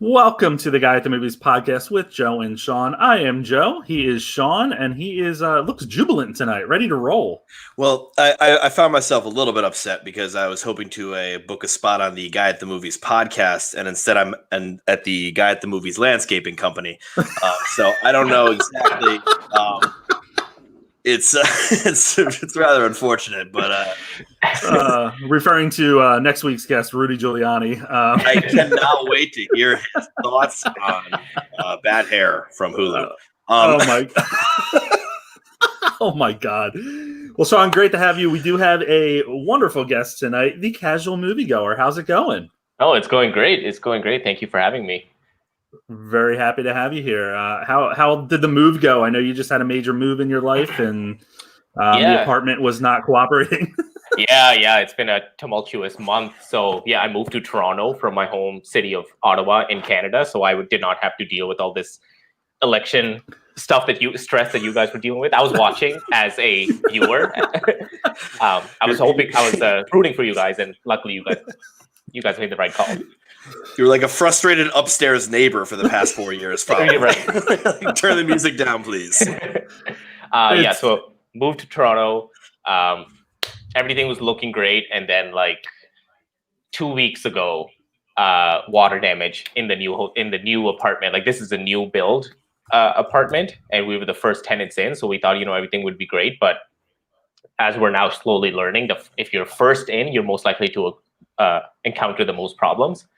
Welcome to the Guy at the Movies podcast with Joe and Sean. I am Joe. He is Sean, and he is looks jubilant tonight, ready to roll. Well, I found myself a little bit upset because I was hoping to book a spot on the Guy at the Movies podcast, and instead I'm at the Guy at the Movies landscaping company. So I don't know exactly. It's rather unfortunate, but referring to next week's guest, Rudy Giuliani. I cannot wait to hear his thoughts on Bad Hair from Hulu. Oh my God. Well, Sean, great to have you. We do have a wonderful guest tonight, the Casual Moviegoer. How's it going? Oh, it's going great. It's going great. Thank you for having me. Very happy to have you here. How did the move go? I know you just had a major move in your life, and the apartment was not cooperating. Yeah. It's been a tumultuous month. So, I moved to Toronto from my home city of Ottawa in Canada. So I did not have to deal with all this election stuff that you guys were dealing with. I was watching as a viewer. I was rooting for you guys, and luckily you guys made the right call. You were like a frustrated upstairs neighbor for the past 4 years. Probably. Right. Turn the music down, please. So moved to Toronto. Everything was looking great, and then 2 weeks ago, water damage in the new apartment. This is a new build apartment, and we were the first tenants in, so we thought everything would be great. But as we're now slowly learning, if you're first in, you're most likely to encounter the most problems.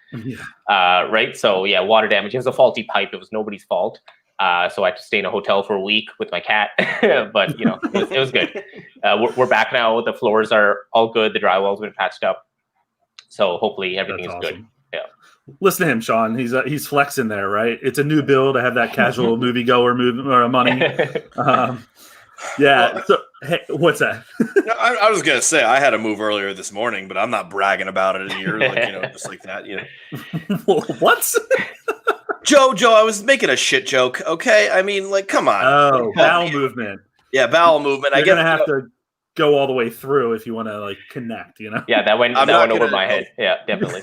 Right. So water damage. It was a faulty pipe. It was nobody's fault. So I had to stay in a hotel for a week with my cat, but it was good. We're back now. The floors are all good. The drywall's been patched up. So hopefully everything is good. Yeah. Listen to him, Sean. He's flexing there, right? It's a new build. I have that casual moviegoer money. So, hey, what's that? I was gonna say I had a move earlier this morning, but I'm not bragging about it. And you're just like that. What? Joe, I was making a shit joke. Okay, I mean, come on. Oh, bowel movement. Yeah, bowel movement. You're gonna have to go all the way through if you want to connect. Yeah, that went over my head. Yeah, definitely.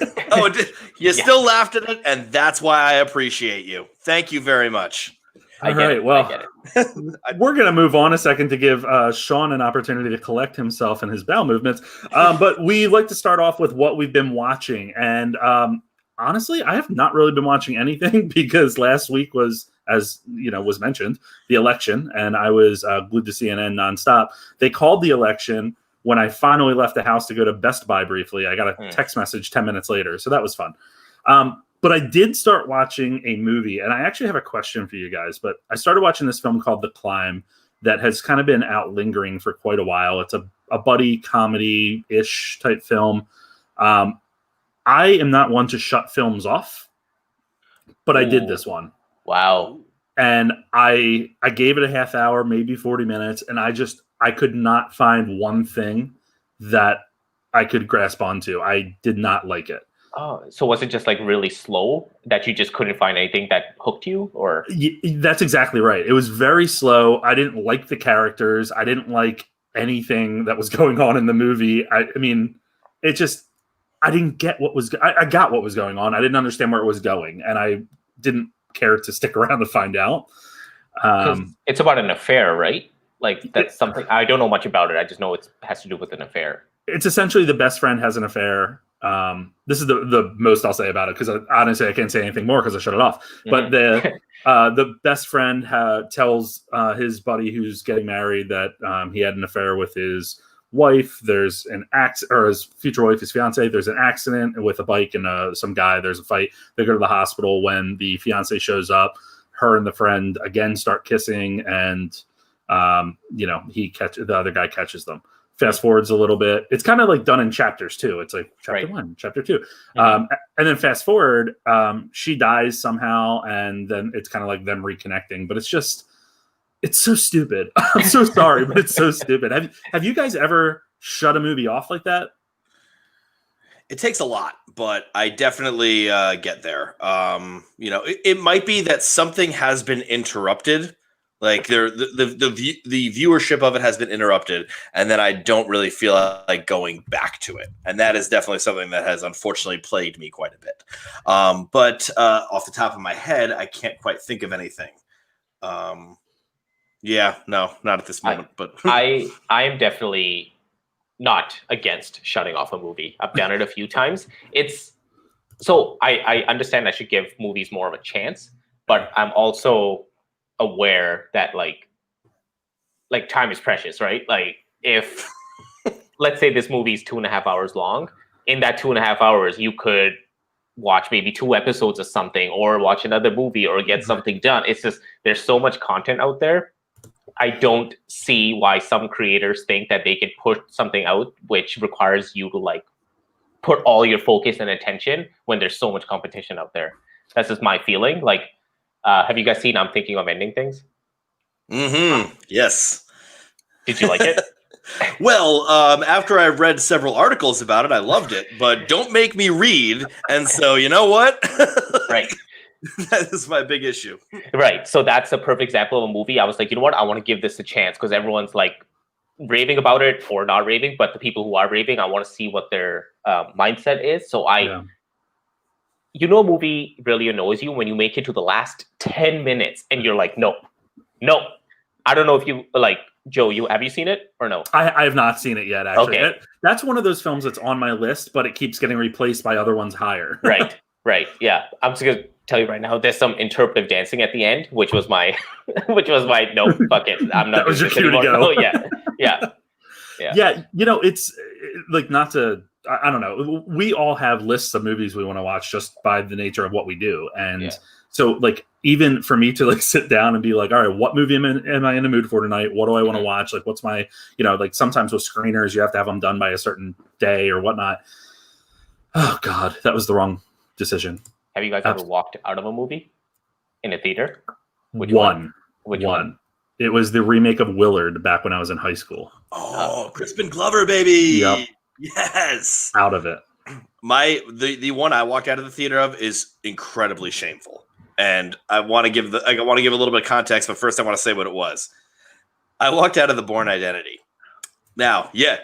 You still laughed at it, and that's why I appreciate you. Thank you very much. All right, well, we're going to move on a second to give Sean an opportunity to collect himself and his bowel movements. But we like to start off with what we've been watching. And honestly, I have not really been watching anything because last week was, as was mentioned, the election. And I was glued to CNN nonstop. They called the election when I finally left the house to go to Best Buy briefly. I got a text message 10 minutes later. So that was fun. But I did start watching a movie, and I actually have a question for you guys. But I started watching this film called The Climb that has kind of been out lingering for quite a while. It's a buddy comedy-ish type film. I am not one to shut films off, but I did this one. Wow. And I gave it a half hour, maybe 40 minutes, and I could not find one thing that I could grasp onto. I did not like it. Oh, so was it just really slow that you just couldn't find anything that hooked you, or? That's exactly right. It was very slow. I didn't like the characters. I didn't like anything that was going on in the movie. I mean, I didn't get I got what was going on. I didn't understand where it was going, and I didn't care to stick around to find out. It's about an affair, right? That's something I don't know much about it. I just know it has to do with an affair. It's essentially the best friend has an affair. This is the most I'll say about it, because honestly I can't say anything more because I shut it off. But the best friend tells his buddy who's getting married that he had an affair with his wife. There's an or his future wife, his fiance. There's an accident with a bike and some guy. There's a fight. They go to the hospital. When the fiance shows up, her and the friend again start kissing, and the other guy catches them. Fast forwards a little bit. It's kind of done in chapters too. It's chapter 1, chapter 2. And then fast forward, she dies somehow. And then it's kind of them reconnecting, but it's so stupid. I'm so sorry, but it's so stupid. Have you guys ever shut a movie off like that? It takes a lot, but I definitely get there. It might be that something has been interrupted Like the viewership of it has been interrupted, and then I don't really feel like going back to it. And that is definitely something that has unfortunately plagued me quite a bit. But off the top of my head, I can't quite think of anything. Yeah, no, not at this moment. But I am definitely not against shutting off a movie. I've done it a few times. So I understand I should give movies more of a chance, but I'm also aware that like time is precious, right? Like if let's say this movie is 2.5 hours long, in that 2.5 hours you could watch maybe 2 episodes of something or watch another movie or get something done. It's just there's so much content out there. I don't see why some creators think that they can put something out which requires you to like put all your focus and attention when there's so much competition out there. That's just my feeling. Like have you guys seen I'm Thinking of Ending Things? Yes. Did you like it? Well, after I read several articles about it, I loved it, but don't make me read. And so, you know what? Right. That is my big issue. Right. So that's a perfect example of a movie. I was like, you know what? I want to give this a chance because everyone's like raving about it or not raving, but the people who are raving, I want to see what their mindset is. So you know, a movie really annoys you when you make it to the last 10 minutes and you're like, no. I don't know if you like, Joe, have you seen it or no? I have not seen it yet, actually. Okay. That's one of those films that's on my list, but it keeps getting replaced by other ones higher. Right. Yeah. I'm just gonna tell you right now, there's some interpretive dancing at the end, which was my no, fuck it. I'm not that was your cue anymore. to go. Oh, yeah. Yeah, you know, it's like not to I don't know. We all have lists of movies we want to watch just by the nature of what we do. And so like even for me to like sit down and be like, all right, what movie am I in the mood for tonight? What do I want to watch? Like what's my, you know, like sometimes with screeners, you have to have them done by a certain day or whatnot. Oh God, that was the wrong decision. Have you guys ever walked out of a movie in a theater? Which one? It was the remake of Willard back when I was in high school. Oh, Crispin Glover, baby. Yep. Yes. Out of it. The one I walked out of the theater of is incredibly shameful. And I want to give a little bit of context, but first I want to say what it was. I walked out of The Bourne Identity. Now, yeah.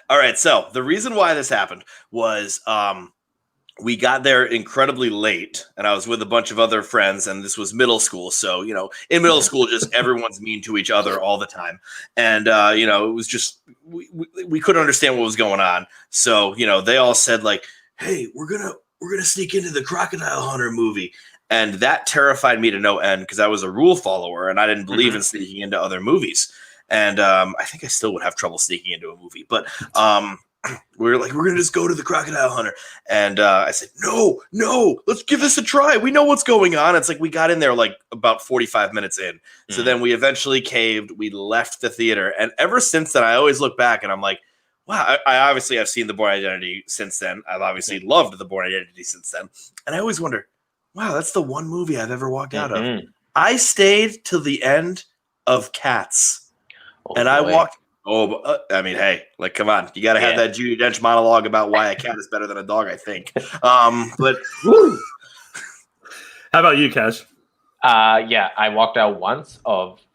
All right, so the reason why this happened was we got there incredibly late, and I was with a bunch of other friends, and this was middle school. So, you know, in middle school, just everyone's mean to each other all the time. And, you know, it was just, we couldn't understand what was going on. So, you know, they all said like, hey, we're going to sneak into the Crocodile Hunter movie. And that terrified me to no end because I was a rule follower and I didn't believe in sneaking into other movies. And I think I still would have trouble sneaking into a movie, but, we were like, we're going to just go to the Crocodile Hunter. And I said, no, let's give this a try. We know what's going on. It's like we got in there like about 45 minutes in. So then we eventually caved. We left the theater. And ever since then, I always look back and I'm like, wow, I obviously have seen The Bourne Identity since then. I've obviously loved The Bourne Identity since then. And I always wonder, wow, that's the one movie I've ever walked out of. I stayed till the end of Cats. I walked. Oh, I mean, hey, like, come on. You got to have that Judi Dench monologue about why a cat is better than a dog, I think. But woo. How about you, Cash? Yeah, I walked out once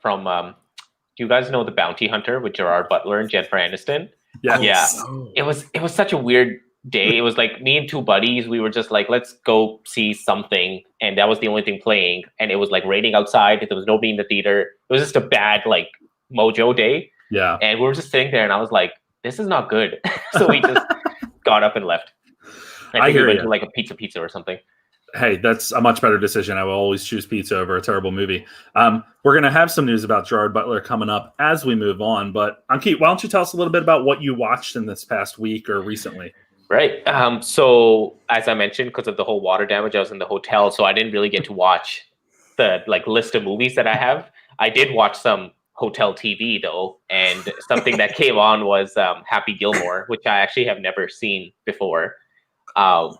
from do you guys know The Bounty Hunter with Gerard Butler and Jennifer Aniston? Yeah. It was such a weird day. It was like me and 2 buddies. We were just like, let's go see something. And that was the only thing playing. And it was like raining outside. There was nobody in the theater. It was just a bad like mojo day. Yeah. And we were just sitting there and I was like, this is not good. So we just got up and left. I think we went to like a pizza or something. Hey, that's a much better decision. I will always choose pizza over a terrible movie. We're going to have some news about Gerard Butler coming up as we move on. But Ankit, why don't you tell us a little bit about what you watched in this past week or recently? Right. So as I mentioned, because of the whole water damage, I was in the hotel. So I didn't really get to watch the like list of movies that I have. I did watch some hotel TV though, and something that came on was Happy Gilmore, which I actually have never seen before. I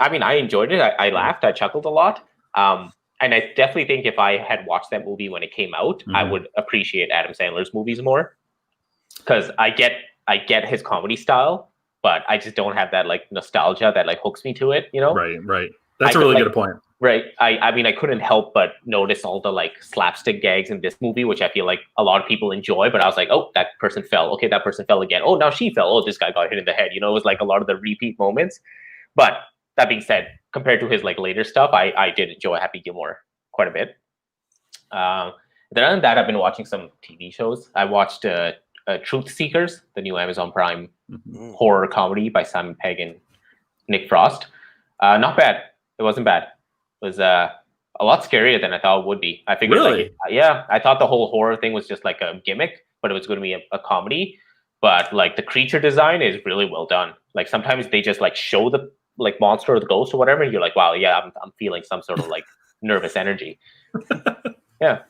mean, I enjoyed it. I laughed, I chuckled a lot, and I definitely think if I had watched that movie when it came out, I would appreciate Adam Sandler's movies more because I get his comedy style, but I just don't have that like nostalgia that like hooks me to it. You know? Right. That's a really good point. Right. I mean, I couldn't help but notice all the like slapstick gags in this movie, which I feel like a lot of people enjoy. But I was like, oh, that person fell. Okay, that person fell again. Oh, now she fell. Oh, this guy got hit in the head. You know, it was like a lot of the repeat moments. But that being said, compared to his like later stuff, I did enjoy Happy Gilmore quite a bit. Then other than that, I've been watching some TV shows. I watched Truth Seekers, the new Amazon Prime horror comedy by Simon Pegg and Nick Frost. Not bad. It wasn't bad. It was a lot scarier than I thought it would be. I figured, Really? I thought the whole horror thing was just like a gimmick, but it was going to be a comedy. But like the creature design is really well done. Like sometimes they just like show the like monster or the ghost or whatever, and you're like, wow, yeah, I'm feeling some sort of like nervous energy. Yeah.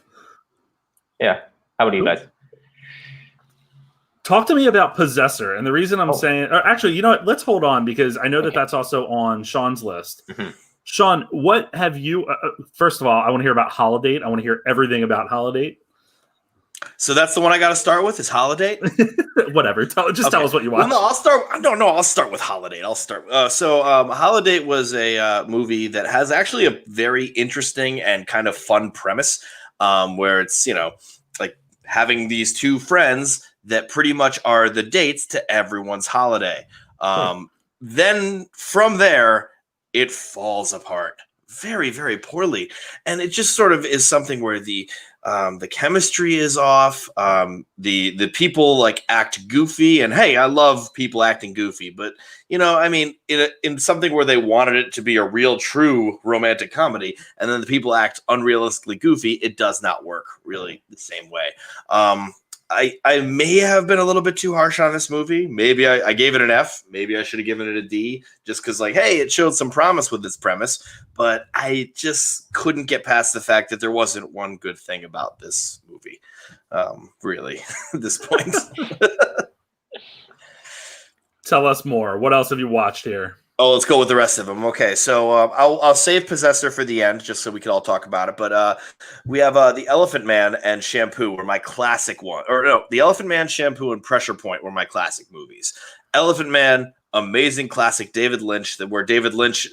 How about you guys? Talk to me about Possessor. And the reason I'm saying, or actually, you know what? Let's hold on because I know that that's also on Sean's list. Mm-hmm. Sean, what have you? First of all, I want to hear about Holiday. I want to hear everything about Holiday. So that's the one I got to start with is Holiday. Whatever. Tell us what you watched. Well, no, I'll start with Holiday. Holiday was a movie that has actually a very interesting and kind of fun premise, where it's like having these two friends that pretty much are the dates to everyone's holiday. Then from there, it falls apart very, very poorly. And it just sort of is something where the chemistry is off. The people like act goofy, and hey, I love people acting goofy, but in something where they wanted it to be a real, true romantic comedy, and then the people act unrealistically goofy, it does not work really the same way. I may have been a little bit too harsh on this movie. Maybe I gave it an F. Maybe I should have given it a D just because, like, hey, it showed some promise with its premise. But I just couldn't get past the fact that there wasn't one good thing about this movie, really, at this point. Tell us more. What else have you watched here? Oh, let's go with the rest of them. Okay, so I'll save Possessor for the end, just so we can all talk about it. But we have The Elephant Man and Shampoo were my classic one. Or no, The Elephant Man, Shampoo, and Pressure Point were my classic movies. Elephant Man, amazing classic David Lynch, where David Lynch,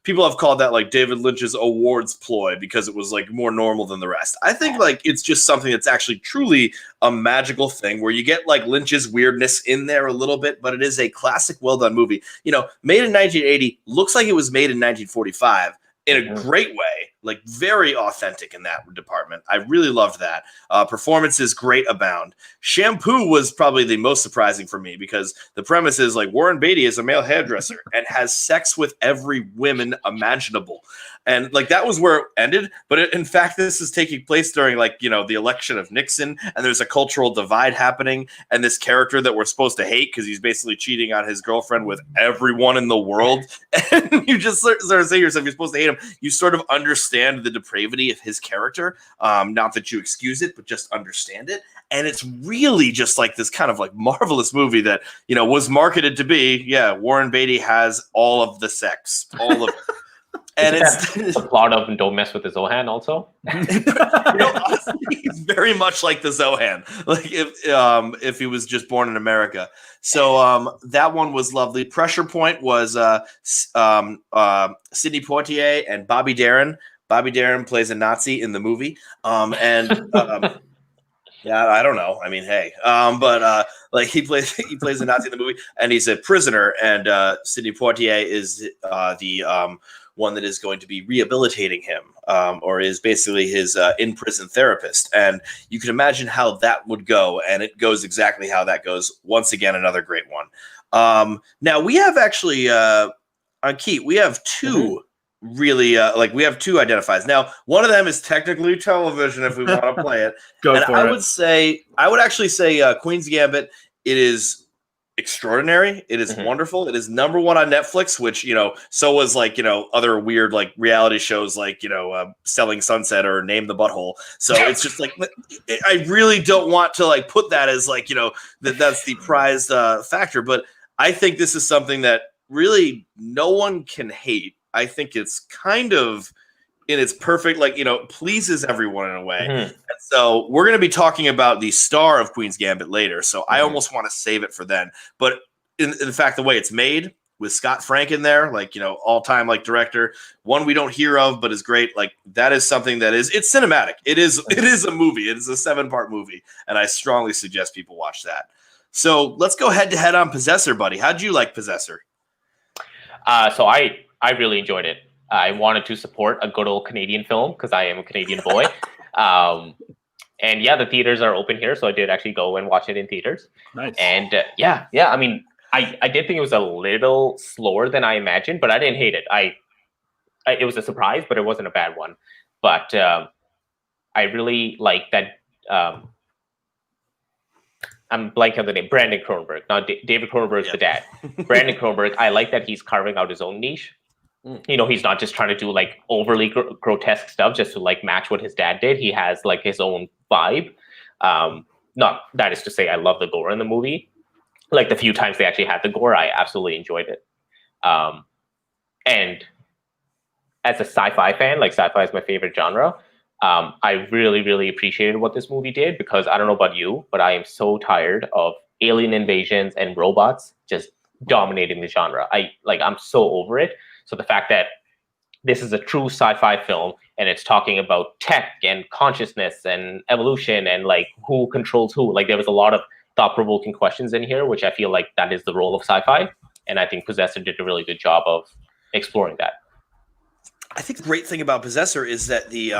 people have called that like David Lynch's awards ploy because it was like more normal than the rest. I think like it's just something that's actually truly a magical thing where you get like Lynch's weirdness in there a little bit, but it is a classic, well done movie. Made in 1980, looks like it was made in 1945 in a great way, like very authentic in that department. I really loved that. Performances great abound. Shampoo was probably the most surprising for me because the premise is like Warren Beatty is a male hairdresser and has sex with every woman imaginable. And like that was where it ended. But in fact, this is taking place during like, the election of Nixon, and there's a cultural divide happening. And this character that we're supposed to hate because he's basically cheating on his girlfriend with everyone in the world. And you just sort of say to yourself, you're supposed to hate him. You sort of understand the depravity of his character. Not that you excuse it, but just understand it. And it's really just like this kind of like marvelous movie that, was marketed to be, Warren Beatty has all of the sex, all of it. And it's the plot of Don't Mess with the Zohan also. Honestly, he's very much like the Zohan, like if he was just born in America. So that one was lovely. Pressure Point was Sidney Poitier and Bobby Darin. Bobby Darin plays a Nazi in the movie, yeah, I don't know. I mean, hey, but like he plays a Nazi in the movie, and he's a prisoner, and Sidney Poitier is the one that is going to be rehabilitating him, or is basically his in-prison therapist. And you can imagine how that would go, and it goes exactly how that goes. Once again, another great one. Now, we have actually, on Keith, we have two really, we have two identifies. Now, one of them is technically television if we want to play it. I would actually say Queen's Gambit, it is extraordinary. It is wonderful. It is number one on Netflix, which, so was like, other weird like reality shows like, Selling Sunset or Name the Butthole. So it's just like, I really don't want to like put that as like, that's the prized factor. But I think this is something that really no one can hate. I think it's kind of in its perfect, like, pleases everyone in a way. And so we're going to be talking about the star of Queen's Gambit later. So I almost want to save it for then. But in fact, the way it's made, with Scott Frank in there, like, all-time like director, one we don't hear of but is great. Like, that is something that it's cinematic. It is a movie. It is a 7-part movie, and I strongly suggest people watch that. So let's go head to head on Possessor, buddy. How'd you like Possessor? So I really enjoyed it. I wanted to support a good old Canadian film because I am a Canadian boy. And yeah, the theaters are open here, so I did actually go and watch it in theaters. Nice. And yeah. I mean, I did think it was a little slower than I imagined, but I didn't hate it. It was a surprise, but it wasn't a bad one. But I really like that. I'm blanking on the name. Brandon Cronenberg. Now, David Cronenberg is the dad. Brandon Cronenberg. I like that he's carving out his own niche. He's not just trying to do like overly grotesque stuff just to like match what his dad did. He has like his own vibe. Not that is to say I love the gore in the movie. Like the few times they actually had the gore, I absolutely enjoyed it. And as a sci-fi fan, like sci-fi is my favorite genre. I really, really appreciated what this movie did because I don't know about you, but I am so tired of alien invasions and robots just dominating the genre. I'm so over it. So the fact that this is a true sci-fi film and it's talking about tech and consciousness and evolution and like who controls who, like there was a lot of thought-provoking questions in here, which I feel like that is the role of sci-fi. And I think Possessor did a really good job of exploring that. I think the great thing about Possessor is that the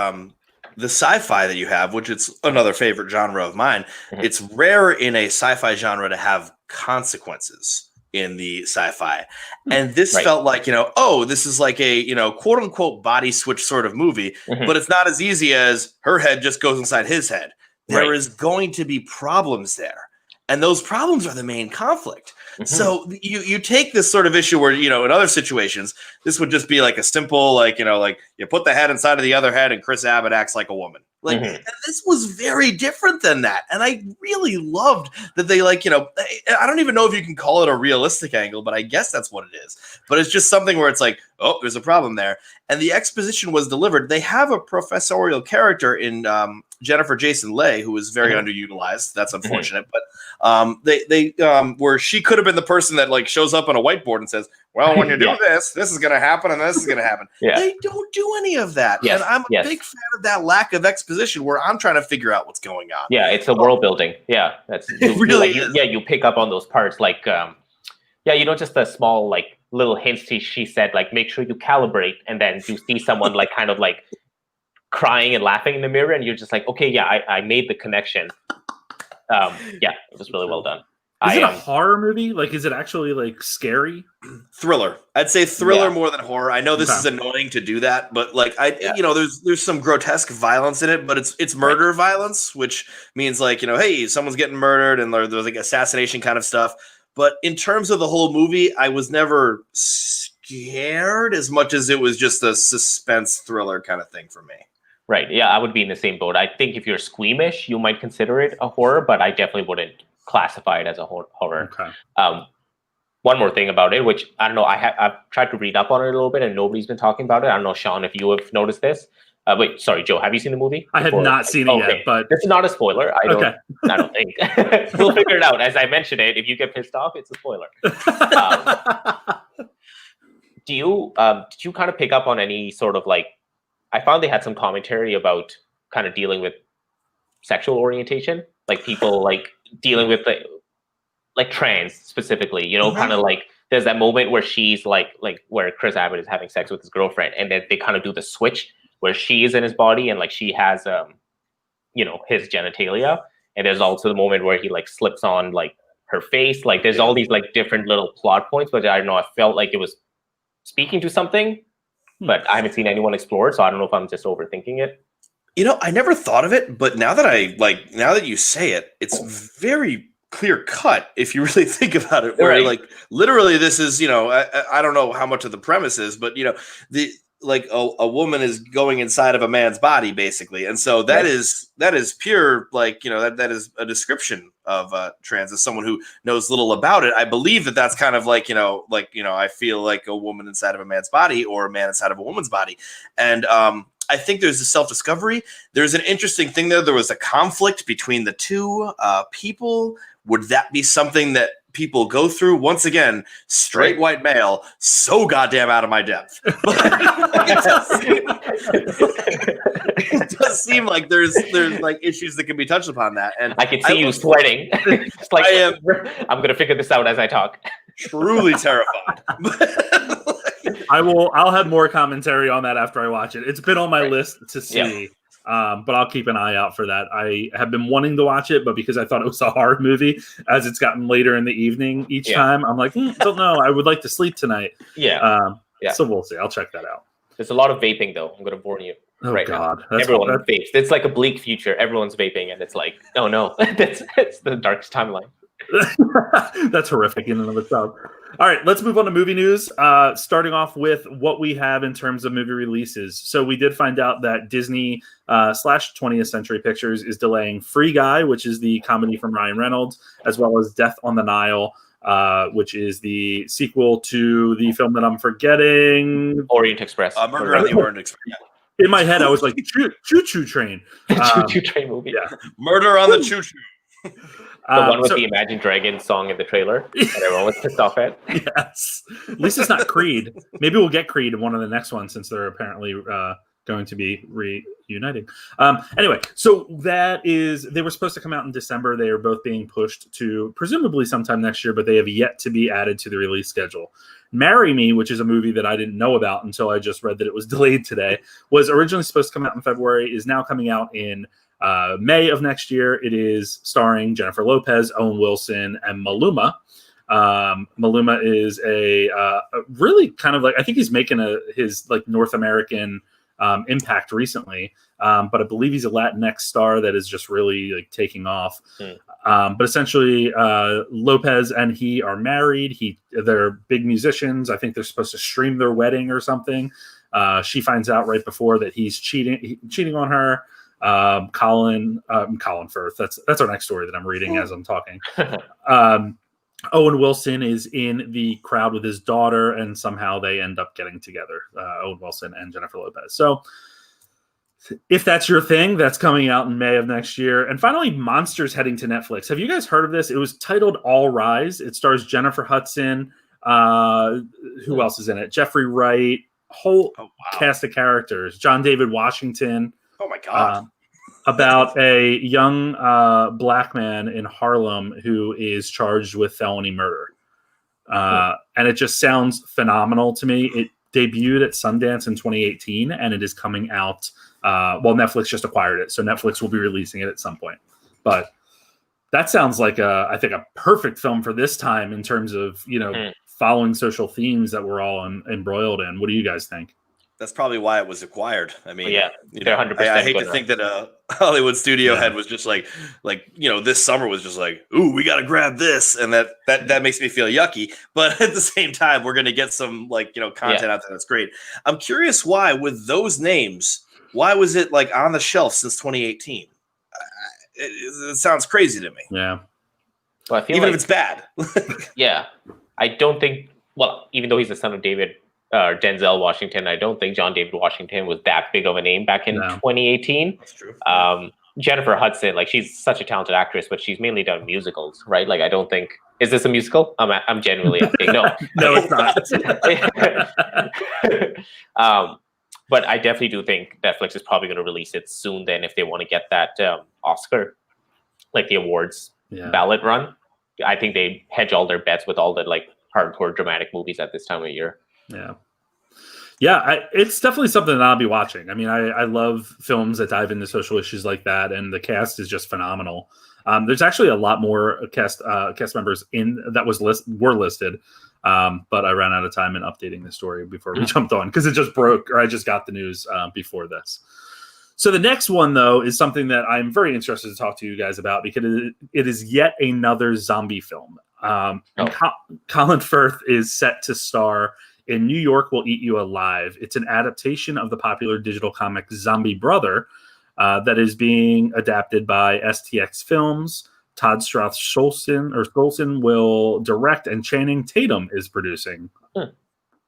sci-fi that you have, which it's another favorite genre of mine, it's rare in a sci-fi genre to have consequences in the sci-fi. And this felt like, this is like a, quote unquote body switch sort of movie, but it's not as easy as her head just goes inside his head. There is going to be problems there. And those problems are the main conflict. So you take this sort of issue where, in other situations, this would just be like a simple, like you put the head inside of the other head and Chris Abbott acts like a woman. Like this was very different than that. And I really loved that they I don't even know if you can call it a realistic angle, but I guess that's what it is. But it's just something where it's like, oh, there's a problem there. And the exposition was delivered. They have a professorial character in Jennifer Jason Leigh, who is very underutilized. That's unfortunate. But they where she could have been the person that like shows up on a whiteboard and says, well, when you do this is going to happen and this is going to happen. They don't do any of that. And I'm a big fan of that lack of exposition where I'm trying to figure out what's going on. Yeah, it's a world building. Yeah, that's it really is. You pick up on those parts like just the small like little hints she said, like make sure you calibrate, and then you see someone like kind of like crying and laughing in the mirror, and you're just like, okay, yeah, I made the connection. It was really well done. Is it a horror movie? Like, is it actually like scary? Thriller. I'd say thriller more than horror. I know this is annoying to do that, but like there's some grotesque violence in it, but it's murder violence, which means like, hey, someone's getting murdered and there's like assassination kind of stuff. But in terms of the whole movie, I was never scared as much as it was just a suspense thriller kind of thing for me. Right. Yeah, I would be in the same boat. I think if you're squeamish, you might consider it a horror, but I definitely wouldn't classify it as a horror. Okay. One more thing about it, which I don't know, I've tried to read up on it a little bit and nobody's been talking about it. I don't know, Sean, if you have noticed this. Wait, sorry, Joe, have you seen the movie? I have not seen it yet, but this is not a spoiler. I don't think. We'll figure it out. As I mentioned it, if you get pissed off, it's a spoiler. Did you kind of pick up on any sort of like, I found they had some commentary about kind of dealing with sexual orientation, like people like dealing with like trans specifically, kind of like there's that moment where she's like where Chris Abbott is having sex with his girlfriend, and then they kind of do the switch where she is in his body and like she has his genitalia, and there's also the moment where he like slips on like her face. Like there's all these like different little plot points, but I don't know, I felt like it was speaking to something, but I haven't seen anyone explore it, so I don't know if I'm just overthinking it. I never thought of it, but now that you say it, it's very clear cut if you really think about it. Where like literally this is, I don't know how much of the premise is, but a woman is going inside of a man's body basically. And so that is pure, like, that is a description of trans as someone who knows little about it. I believe that that's kind of like, I feel like a woman inside of a man's body or a man inside of a woman's body. And, I think there's a self-discovery. There's an interesting thing there. There was a conflict between the two people. Would that be something that people go through. Once again, straight white male, so goddamn out of my depth. It does seem like there's like issues that can be touched upon that, and I can see you sweating. It's like I'm gonna figure this out as I talk. Truly terrified. I'll have more commentary on that after I watch it. It's been on my list to see. But I'll keep an eye out for that. I have been wanting to watch it, but because I thought it was a horror movie, as it's gotten later in the evening each time, I'm like, don't know. I would like to sleep tonight. So we'll see. I'll check that out. There's a lot of vaping, though. I'm going to warn you. Oh, God. Everyone vapes. It's like a bleak future. Everyone's vaping, and it's like, oh, no. It's the darkest timeline. That's horrific in and of itself. All right, let's move on to movie news. Starting off with what we have in terms of movie releases. So we did find out that Disney / 20th Century Pictures is delaying Free Guy, which is the comedy from Ryan Reynolds, as well as Death on the Nile, which is the sequel to the film that I'm forgetting. Orient Express. Murder on the Orient Express. Yeah. In my head, I was like, Choo Choo Train. Choo Choo Train movie. Yeah. Murder on the Choo Choo. The one with the Imagine Dragons song in the trailer that everyone was pissed off at. Yes. At least it's not Creed. Maybe we'll get Creed in one of the next ones since they're apparently going to be reuniting. Anyway, so they were supposed to come out in December. They are both being pushed to presumably sometime next year, but they have yet to be added to the release schedule. Marry Me, which is a movie that I didn't know about until I just read that it was delayed today, was originally supposed to come out in February, is now coming out in May of next year. It is starring Jennifer Lopez, Owen Wilson, and Maluma. Maluma is a really kind of like, I think he's making his like North American impact recently, but I believe he's a Latinx star that is just really like taking off. But essentially, Lopez and he are married. They're big musicians. I think they're supposed to stream their wedding or something. She finds out right before that he's cheating on her. Colin Firth. That's our next story that I'm reading as I'm talking. Owen Wilson is in the crowd with his daughter, and somehow they end up getting together. Owen Wilson and Jennifer Lopez. So, if that's your thing, that's coming out in May of next year. And finally, Monsters heading to Netflix. Have you guys heard of this? It was titled All Rise. It stars Jennifer Hudson. Who else is in it? Jeffrey Wright. Whole cast of characters. John David Washington. Oh my God. About a young black man in Harlem who is charged with felony murder. And it just sounds phenomenal to me. It debuted at Sundance in 2018, and it is coming out. Netflix just acquired it, so Netflix will be releasing it at some point. But that sounds like I think a perfect film for this time in terms of, following social themes that we're all embroiled in. What do you guys think? That's probably why it was acquired. I mean, they're 100%. I hate to think that a Hollywood studio head was just like this summer was just like, ooh, we got to grab this, and that makes me feel yucky. But at the same time, we're going to get some content out there that's great. I'm curious why with those names, why was it like on the shelf since 2018? It sounds crazy to me. Yeah. Well, I feel even if it's bad. Yeah, I don't think. Well, even though he's the son of Denzel Washington, I don't think John David Washington was that big of a name back in 2018. That's true. Jennifer Hudson, like, she's such a talented actress, but she's mainly done musicals, right? Like, I don't think. Is this a musical? I'm genuinely asking. No, no, it's not. But I definitely do think Netflix is probably going to release it soon. Then, if they want to get that Oscar, like the awards ballot run, I think they hedge all their bets with all the like hardcore dramatic movies at this time of year. Yeah, it's definitely something that I'll be watching. I mean, I love films that dive into social issues like that, and the cast is just phenomenal. There's actually a lot more cast members that were listed, but I ran out of time in updating the story before we jumped on because it just broke, or I just got the news before this. So the next one, though, is something that I'm very interested to talk to you guys about because it is yet another zombie film. Colin Firth is set to star in New York Will Eat You Alive. It's an adaptation of the popular digital comic Zombie Brother that is being adapted by STX Films. Todd Strauss-Scholson will direct, and Channing Tatum is producing.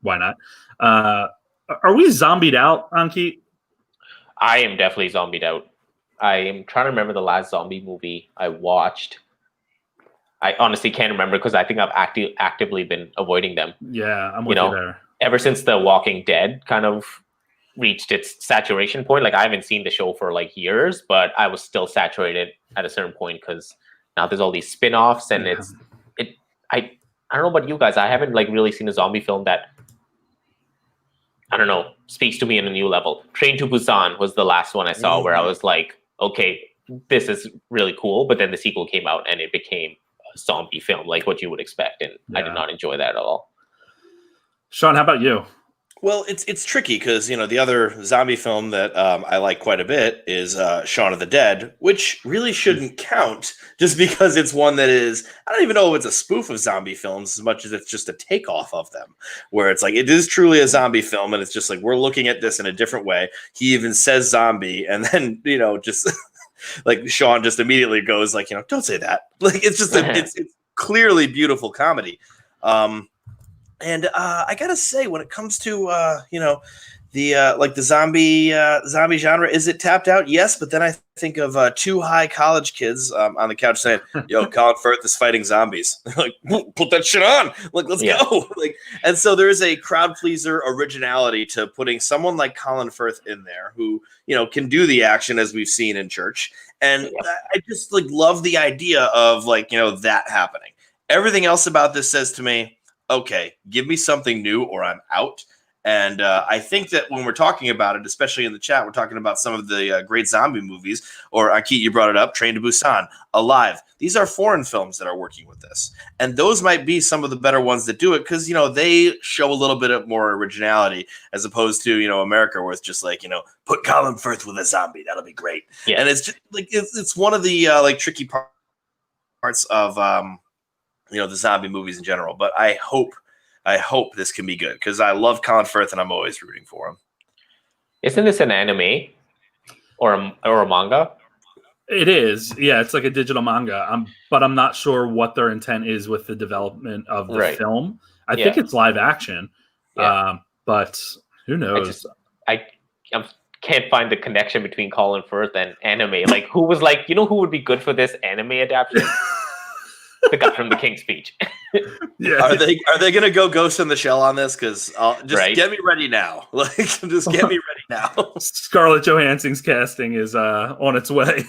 Why not? Are we zombied out, Ankit? I am definitely zombied out. I am trying to remember the last zombie movie I watched. I honestly can't remember because I think I've actively been avoiding them. Yeah, I'm with you there. Ever since The Walking Dead kind of reached its saturation point. Like I haven't seen the show for like years, but I was still saturated at a certain point because now there's all these spin-offs and I don't know about you guys. I haven't like really seen a zombie film that I don't know speaks to me on a new level. Train to Busan was the last one I saw where I was like, okay, this is really cool. But then the sequel came out and it became a zombie film, like what you would expect, and I did not enjoy that at all. Sean, how about you? Well, it's tricky because, the other zombie film that I like quite a bit is Shaun of the Dead, which really shouldn't count just because it's one that is, I don't even know if it's a spoof of zombie films as much as it's just a takeoff of them, where it's like, it is truly a zombie film. And it's just like, we're looking at this in a different way. He even says zombie. And then, just like Sean just immediately goes like, don't say that. Like, it's just, it's clearly beautiful comedy. And I gotta say, when it comes to the zombie genre, is it tapped out? Yes, but then I think of two high college kids on the couch saying, "Yo, Colin Firth is fighting zombies." Like, put that shit on. Like, let's go. Like, and so there is a crowd pleaser originality to putting someone like Colin Firth in there, who can do the action as we've seen in Church, and I just like love the idea of that happening. Everything else about this says to me, okay, give me something new or I'm out. And I think that when we're talking about it, especially in the chat, we're talking about some of the great zombie movies, or Akit, you brought it up, Train to Busan, Alive. These are foreign films that are working with this. And those might be some of the better ones that do it because, they show a little bit of more originality as opposed to, America, where it's just like, put Colin Firth with a zombie. That'll be great. Yeah. And it's just like, it's one of the tricky parts of, the zombie movies in general, but I hope this can be good because I love Colin Firth and I'm always rooting for him. Isn't this an anime or a manga? It is. Yeah, it's like a digital manga. But I'm not sure what their intent is with the development of the film. I think it's live action, but who knows? I can't find the connection between Colin Firth and anime. Like, who was like, who would be good for this anime adaptation? The guy from The King's Speech. Are they gonna go Ghost in the Shell on this? Because get me ready now. Like, just get me ready now. Scarlett Johansson's casting is on its way.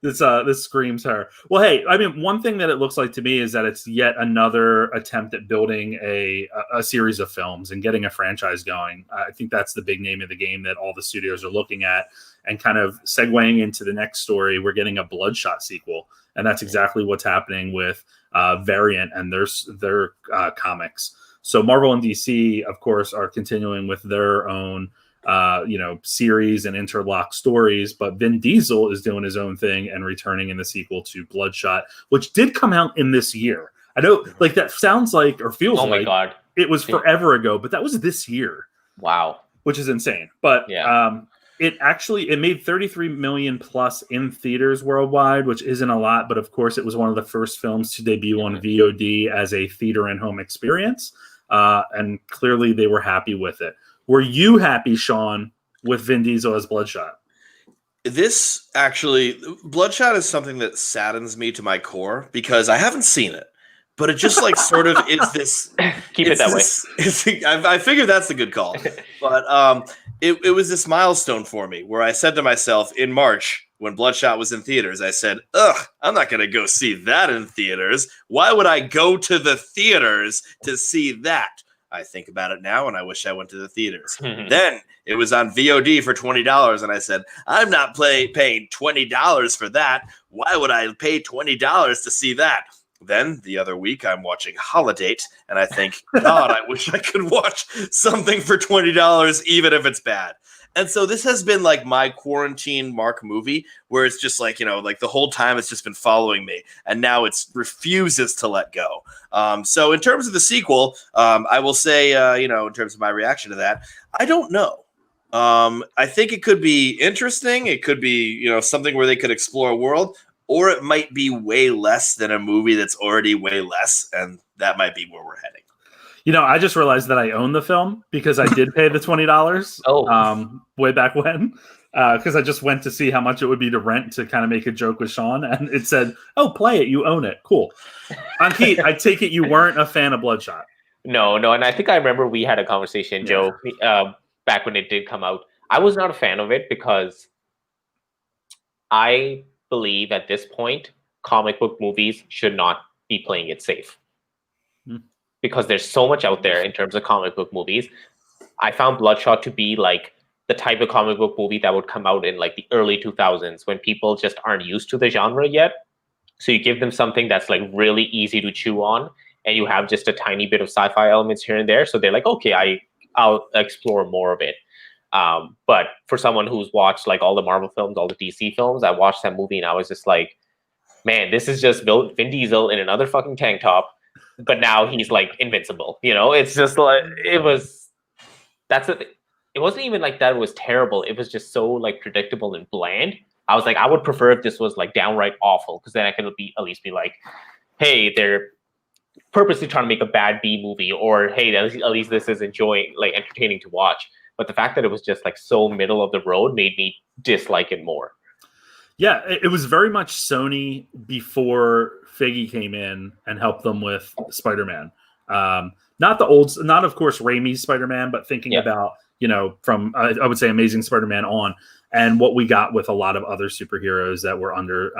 This screams her. Well, hey, I mean, one thing that it looks like to me is that it's yet another attempt at building a series of films and getting a franchise going. I think that's the big name of the game that all the studios are looking at. And kind of segueing into the next story, we're getting a Bloodshot sequel. And that's exactly what's happening with Variant and their comics. So Marvel and DC, of course, are continuing with their own series and interlock stories, but Vin Diesel is doing his own thing and returning in the sequel to Bloodshot, which did come out in this year. I know, like, that sounds like or feels like God. It was forever ago, but that was this year. Wow. Which is insane. But it made 33 million plus in theaters worldwide, which isn't a lot, but of course it was one of the first films to debut on VOD as a theater and home experience. And clearly they were happy with it. Were you happy, Sean, with Vin Diesel as Bloodshot? This actually, Bloodshot is something that saddens me to my core because I haven't seen it, but it just like sort of is this. Keep it that way. I figured that's a good call, but it was this milestone for me where I said to myself in March when Bloodshot was in theaters, I said, I'm not going to go see that in theaters. Why would I go to the theaters to see that? I think about it now, and I wish I went to the theaters. Then it was on VOD for $20, and I said, I'm not paying $20 for that. Why would I pay $20 to see that? Then the other week, I'm watching Holidate, and I think, God, I wish I could watch something for $20, even if it's bad. And so this has been like my quarantine mark movie where it's just like, like the whole time it's just been following me. And now it refuses to let go. So in terms of the sequel, I will say, in terms of my reaction to that, I don't know. I think it could be interesting. It could be, something where they could explore a world, or it might be way less than a movie that's already way less. And that might be where we're heading. I just realized that I own the film because I did pay the $20 way back when. Because I just went to see how much it would be to rent to kind of make a joke with Sean, and it said, "Oh, play it, you own it, cool." Ankit, I take it you weren't a fan of Bloodshot. No, and I think I remember we had a conversation, Joe, back when it did come out. I was not a fan of it because I believe at this point, comic book movies should not be playing it safe. Because there's so much out there in terms of comic book movies. I found Bloodshot to be like the type of comic book movie that would come out in like the early 2000s when people just aren't used to the genre yet. So you give them something that's like really easy to chew on, and you have just a tiny bit of sci-fi elements here and there. So they're like, okay, I'll explore more of it. But for someone who's watched like all the Marvel films, all the DC films, I watched that movie and I was just like, man, this is just Vin Diesel in another fucking tank top, but now he's like invincible. It's just like it wasn't even like that it was terrible. It was just so like predictable and bland. I was like, I would prefer if this was like downright awful, because then I could at least be like, hey, they're purposely trying to make a bad B movie, or hey, at least this is entertaining to watch. But the fact that it was just like so middle of the road made me dislike it more. Yeah, it was very much Sony before Feige came in and helped them with Spider-Man. Not of course Raimi's Spider-Man, but thinking about, from I would say Amazing Spider-Man on, and what we got with a lot of other superheroes that were under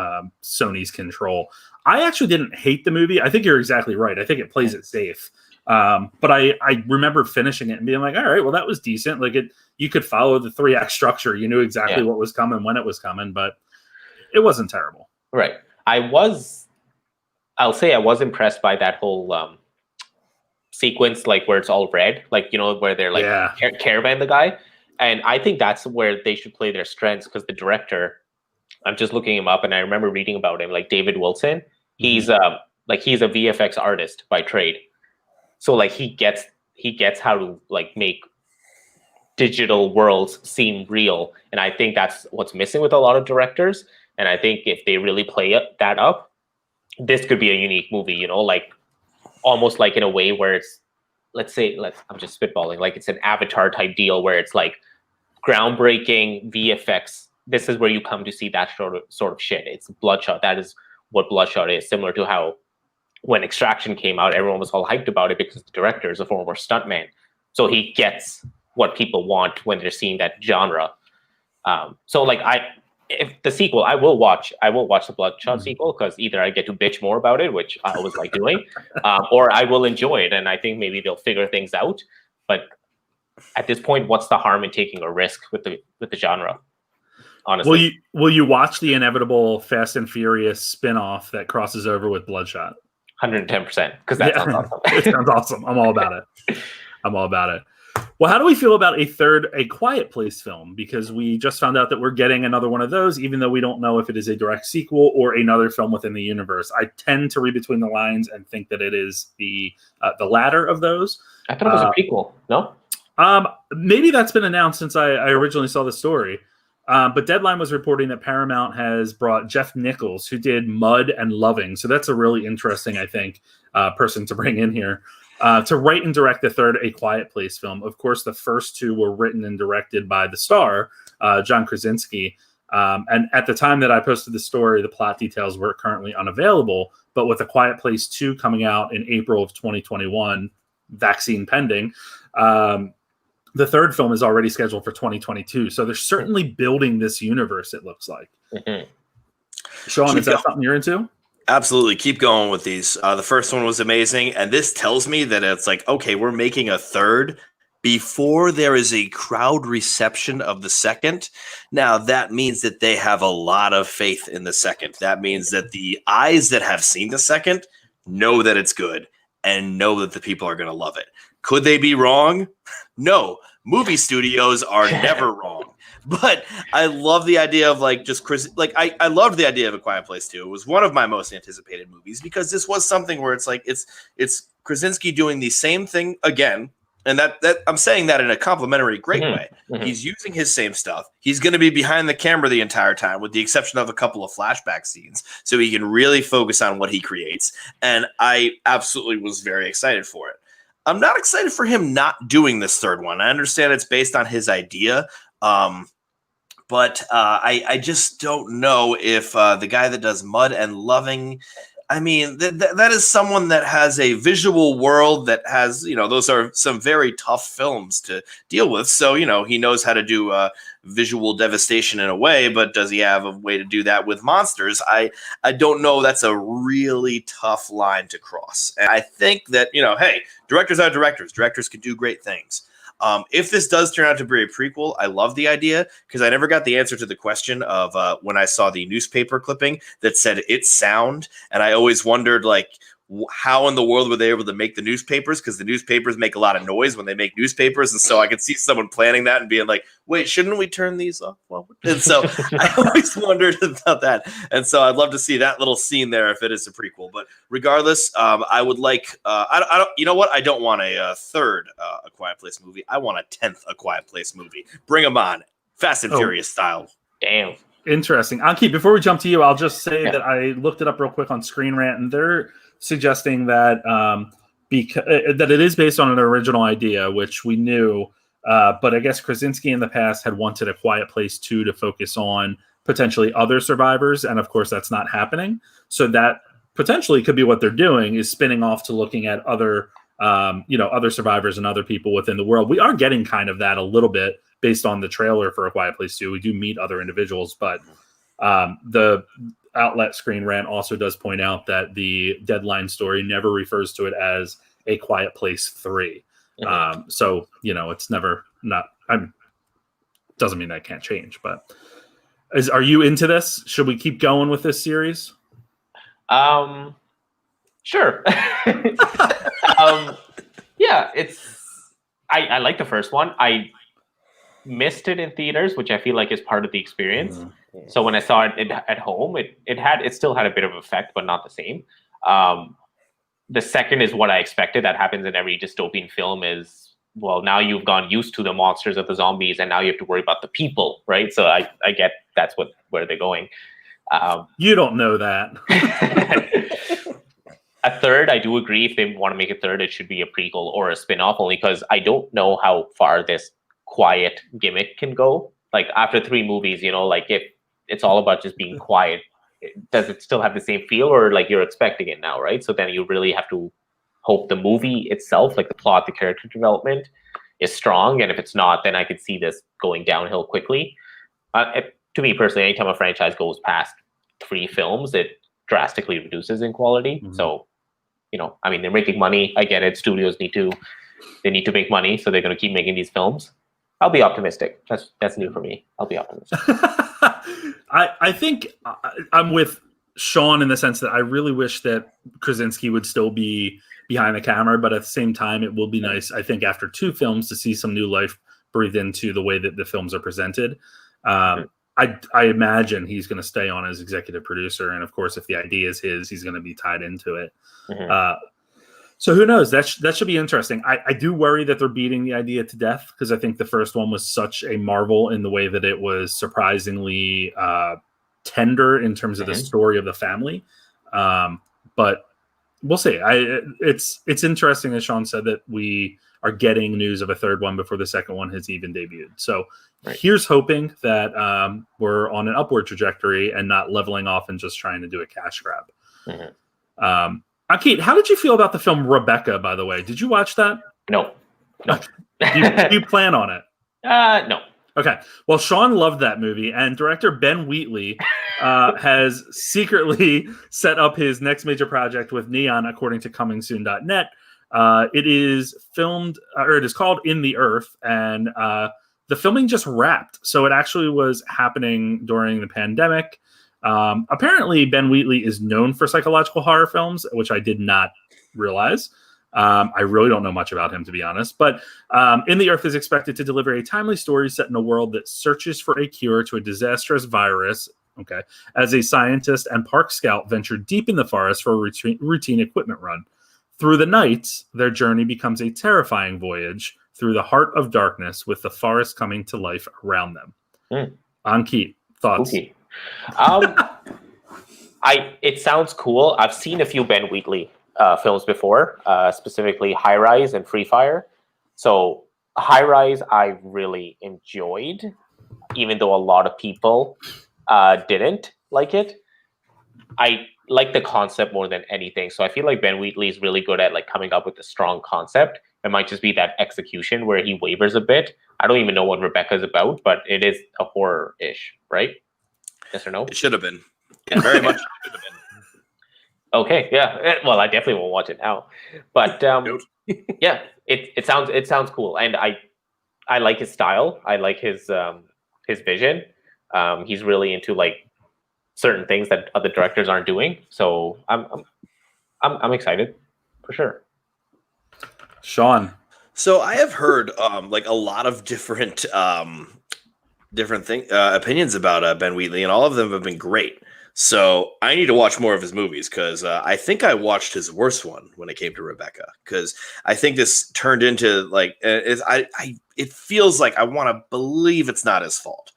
Sony's control. I actually didn't hate the movie. I think you're exactly right. I think it plays it safe. But I remember finishing it and being like, all right, well, that was decent. Like you could follow the 3-act structure. You knew exactly what was coming, when it was coming, but it wasn't terrible. Right. I'll say I was impressed by that whole sequence, like where it's all red, like, where they're like caravan the guy. And I think that's where they should play their strengths, because the director, I'm just looking him up and I remember reading about him, like David Wilson. He's he's a VFX artist by trade. So like he gets how to like make digital worlds seem real. And I think that's what's missing with a lot of directors. And I think if they really play that up, this could be a unique movie, like almost like in a way where it's, I'm just spitballing, like it's an Avatar type deal where it's like groundbreaking VFX. This is where you come to see that sort of shit. It's Bloodshot. That is what Bloodshot is, similar to how when Extraction came out, everyone was all hyped about it because the director is a former stuntman. So he gets what people want when they're seeing that genre. So like if the sequel, I will watch the Bloodshot sequel, because either I get to bitch more about it, which I always like doing, or I will enjoy it. And I think maybe they'll figure things out. But at this point, what's the harm in taking a risk with the genre? Honestly, will you watch the inevitable Fast and Furious spin-off that crosses over with Bloodshot? 110%, because that sounds awesome. It sounds awesome. I'm all about it. Well, how do we feel about A Quiet Place film? Because we just found out that we're getting another one of those, even though we don't know if it is a direct sequel or another film within the universe. I tend to read between the lines and think that it is the latter of those. I thought it was a prequel. No? Maybe that's been announced since I originally saw the story. But Deadline was reporting that Paramount has brought Jeff Nichols, who did Mud and Loving. So that's a really interesting, I think, person to bring in here. To write and direct the third A Quiet Place film. Of course, the first two were written and directed by the star, John Krasinski. And at the time that I posted the story, the plot details were currently unavailable. But with A Quiet Place 2 coming out in April of 2021, vaccine pending, the third film is already scheduled for 2022. So they're certainly building this universe, it looks like. Mm-hmm. Sean, is that something you're into? Absolutely. Keep going with these. The first one was amazing. And this tells me that it's like, okay, we're making a third before there is a crowd reception of the second. Now, that means that they have a lot of faith in the second. That means that the eyes that have seen the second know that it's good and know that the people are going to love it. Could they be wrong? No. Movie studios are never wrong. But I love the idea of like just Chris. Like I loved the idea of A Quiet Place 2. It was one of my most anticipated movies because this was something where it's like it's Krasinski doing the same thing again, and that I'm saying that in a complimentary, great way. Mm-hmm. He's using his same stuff. He's going to be behind the camera the entire time, with the exception of a couple of flashback scenes, so he can really focus on what he creates. And I absolutely was very excited for it. I'm not excited for him not doing this third one. I understand it's based on his idea, but I just don't know if the guy that does Mud and Loving, I mean, that is someone that has a visual world that has, those are some very tough films to deal with. So, he knows how to do visual devastation in a way, but does he have a way to do that with monsters? I don't know. That's a really tough line to cross. And I think that, hey, directors are directors. Directors can do great things. If this does turn out to be a prequel, I love the idea because I never got the answer to the question of when I saw the newspaper clipping that said it's sound. And I always wondered, like, how in the world were they able to make the newspapers? Because the newspapers make a lot of noise when they make newspapers. And so I could see someone planning that and being like, wait, shouldn't we turn these off? Well, and so I always wondered about that. And so I'd love to see that little scene there if it is a prequel. But regardless, I would like, I don't, you know what? I don't want a third A Quiet Place movie. I want a 10th A Quiet Place movie. Bring them on. Fast and Furious style. Damn. Interesting. Ankeet, before we jump to you, I'll just say that I looked it up real quick on Screen Rant, and they're suggesting that that it is based on an original idea, which we knew, but I guess Krasinski in the past had wanted A Quiet Place 2 to focus on potentially other survivors, and of course that's not happening. So that potentially could be what they're doing, is spinning off to looking at other other survivors and other people within the world. We are getting kind of that a little bit based on the trailer for A Quiet Place 2. We do meet other individuals, but the outlet Screen Rant also does point out that the Deadline story never refers to it as A Quiet Place 3. Mm-hmm. So, it's never not, doesn't mean that can't change, but are you into this? Should we keep going with this series? Sure. Yeah, I like the first one. I missed it in theaters, which I feel like is part of the experience. Mm-hmm. So when I saw it at home, it still had a bit of effect, but not the same. The second is what I expected. That happens in every dystopian film is, well, now you've gone used to the monsters of the zombies, and now you have to worry about the people, right? So I get that's where they're going. You don't know that. A third, I do agree. If they want to make a third, it should be a prequel or a spin-off, only because I don't know how far this quiet gimmick can go. Like after 3 movies, like if it's all about just being quiet, does it still have the same feel, or like you're expecting it now, right? So then you really have to hope the movie itself, like the plot, the character development, is strong. And if it's not, then I could see this going downhill quickly. To me personally, anytime a franchise goes past 3 films, it drastically reduces in quality. Mm-hmm. So, they're making money. I get it. Studios need to make money, so they're going to keep making these films. I'll be optimistic. That's new for me. I'll be optimistic. I think I'm with Sean in the sense that I really wish that Krasinski would still be behind the camera, but at the same time, it will be nice, I think, after 2 films to see some new life breathed into the way that the films are presented. I imagine he's going to stay on as executive producer, and of course, if the idea is his, he's going to be tied into it. Mm-hmm. So who knows? That should be interesting. I do worry that they're beating the idea to death, because I think the first one was such a marvel in the way that it was surprisingly tender in terms of the story of the family. But we'll see. It's interesting, as Sean said, that we are getting news of a third one before the second one has even debuted. So here's hoping that we're on an upward trajectory and not leveling off and just trying to do a cash grab. Mm-hmm. Ankeet, how did you feel about the film Rebecca, by the way? Did you watch that? No. do you plan on it? No. Okay. Well, Sean loved that movie, and director Ben Wheatley has secretly set up his next major project with Neon, according to comingsoon.net. It is filmed, or it is called In the Earth, and the filming just wrapped. So it actually was happening during the pandemic. Apparently, Ben Wheatley is known for psychological horror films, which I did not realize. I really don't know much about him, to be honest. But In the Earth is expected to deliver a timely story set in a world that searches for a cure to a disastrous virus. Okay, as a scientist and park scout venture deep in the forest for a routine equipment run. Through the night, their journey becomes a terrifying voyage through the heart of darkness, with the forest coming to life around them. Ankeet, thoughts? Okay. It sounds cool. I've seen a few Ben Wheatley films before, specifically High Rise and Free Fire. So High Rise I really enjoyed, even though a lot of people didn't like it. I like the concept more than anything. So I feel like Ben Wheatley is really good at like coming up with a strong concept. It might just be that execution where he wavers a bit. I don't even know what Rebecca's about, but it is a horror-ish, right? Yes or no? It should have been. Yeah, very much should have been. Okay, yeah. Well, I definitely won't watch it now. But yeah, it sounds cool, and I like his style. I like his vision. He's really into like certain things that other directors aren't doing. So I'm excited for sure. Sean. So I have heard like a lot of different opinions about Ben Wheatley, and all of them have been great. So I need to watch more of his movies because I think I watched his worst one when it came to Rebecca, because I think this turned into like it feels like I want to believe it's not his fault,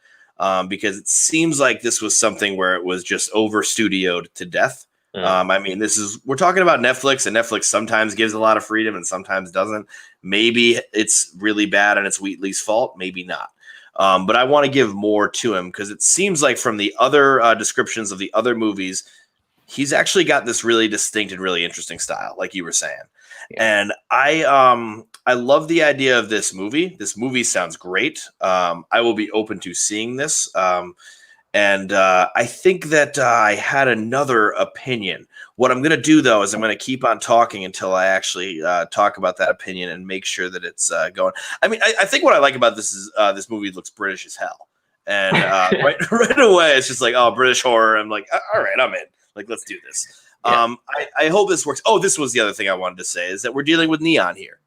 because it seems like this was something where it was just over studioed to death. I mean, we're talking about Netflix, and Netflix sometimes gives a lot of freedom and sometimes doesn't. Maybe it's really bad and it's Wheatley's fault, maybe not. But I want to give more to him because it seems like from the other descriptions of the other movies, he's actually got this really distinct and really interesting style, like you were saying. Yeah. And I love the idea of this movie. This movie sounds great. I will be open to seeing this. And I think that I had another opinion. What I'm going to do, though, is I'm going to keep on talking until I actually talk about that opinion and make sure that it's going. I mean, I think what I like about this is this movie looks British as hell. And right away, it's just like, oh, British horror. I'm like, all right, I'm in. Like, let's do this. Yeah. I hope this works. Oh, this was the other thing I wanted to say, is that we're dealing with Neon here.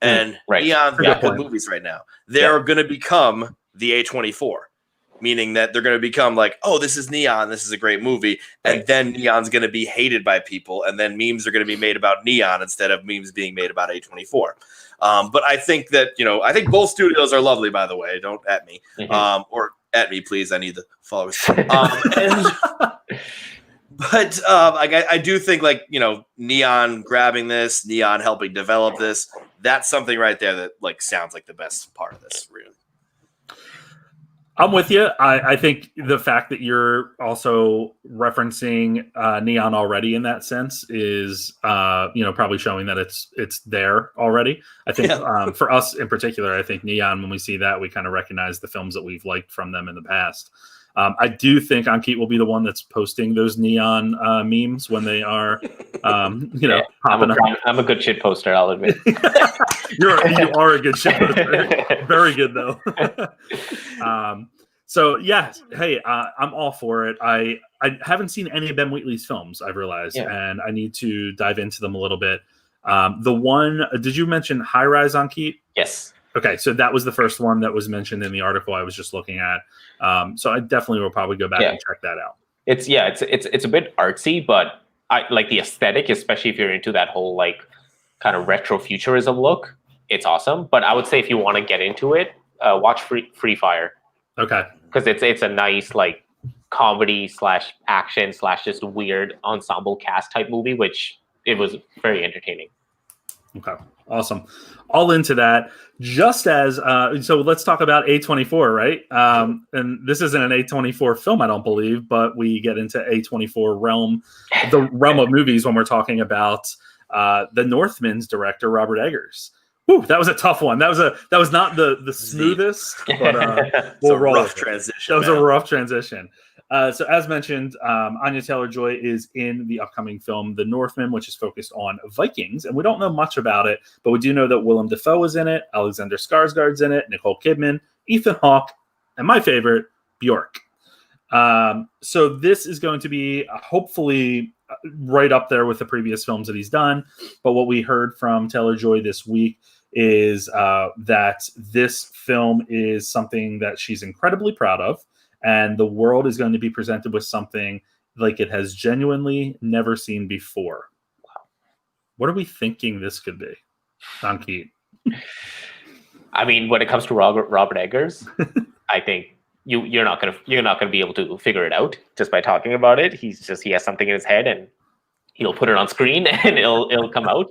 And Neon's got good movies right now. They're going to become the A24. Meaning that they're going to become like, oh, this is Neon, this is a great movie, and then Neon's going to be hated by people, and then memes are going to be made about Neon instead of memes being made about A24. But I think that, I think both studios are lovely, by the way. Don't at me. Or at me, please. I need the followers. But I do think, like, Neon grabbing this, Neon helping develop this, that's something right there that, like, sounds like the best part of this, really. I'm with you. I think the fact that you're also referencing Neon already in that sense is, probably showing that it's there already. I think for us in particular, I think Neon, when we see that, we kind of recognize the films that we've liked from them in the past. I do think Ankit will be the one that's posting those Neon memes when they are, popping up. I'm a good shit poster, I'll admit. You are a good shit poster. Very good, though. So, yeah, hey, I'm all for it. I haven't seen any of Ben Wheatley's films, I've realized, and I need to dive into them a little bit. Did you mention High Rise, Ankit? Yes. Okay, so that was the first one that was mentioned in the article I was just looking at. So I definitely will probably go back and check that out. It's a bit artsy, but I like the aesthetic, especially if you're into that whole like kind of retro futurism look. It's awesome. But I would say if you want to get into it, watch Free Fire. Okay. Because it's a nice like comedy / action / just weird ensemble cast type movie, which it was very entertaining. Okay. Awesome. All into that. Just as so let's talk about A24, right? And this isn't an A24 film, I don't believe, but we get into A24 realm, the realm of movies when we're talking about The Northman's director, Robert Eggers. Whew, that was a tough one. That was not the smoothest, but we'll roll. Rough transition. That was a rough transition. So as mentioned, Anya Taylor-Joy is in the upcoming film The Northman, which is focused on Vikings, and we don't know much about it, but we do know that Willem Dafoe is in it, Alexander Skarsgård's in it, Nicole Kidman, Ethan Hawke, and my favorite, Bjork. So this is going to be hopefully right up there with the previous films that he's done, but what we heard from Taylor-Joy this week is that this film is something that she's incredibly proud of, and the world is going to be presented with something like it has genuinely never seen before. Wow. What are we thinking this could be, Ankit? I mean, when it comes to Robert Eggers, I think you're not gonna be able to figure it out just by talking about it. He has something in his head, and he'll put it on screen and it'll come out.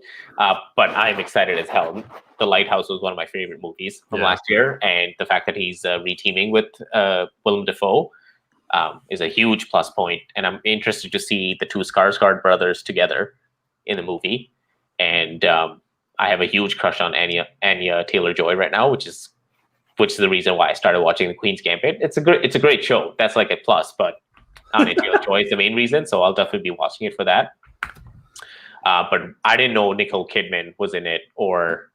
But I'm excited as hell. The Lighthouse was one of my favorite movies from last year, and the fact that he's reteaming with Willem Dafoe is a huge plus point. And I'm interested to see the two Skarsgård brothers together in the movie. And I have a huge crush on Anya Taylor-Joy right now, which is the reason why I started watching The Queen's Gambit. It's a great show. That's like a plus, but Anya Taylor-Joy is the main reason, so I'll definitely be watching it for that. But I didn't know Nicole Kidman was in it or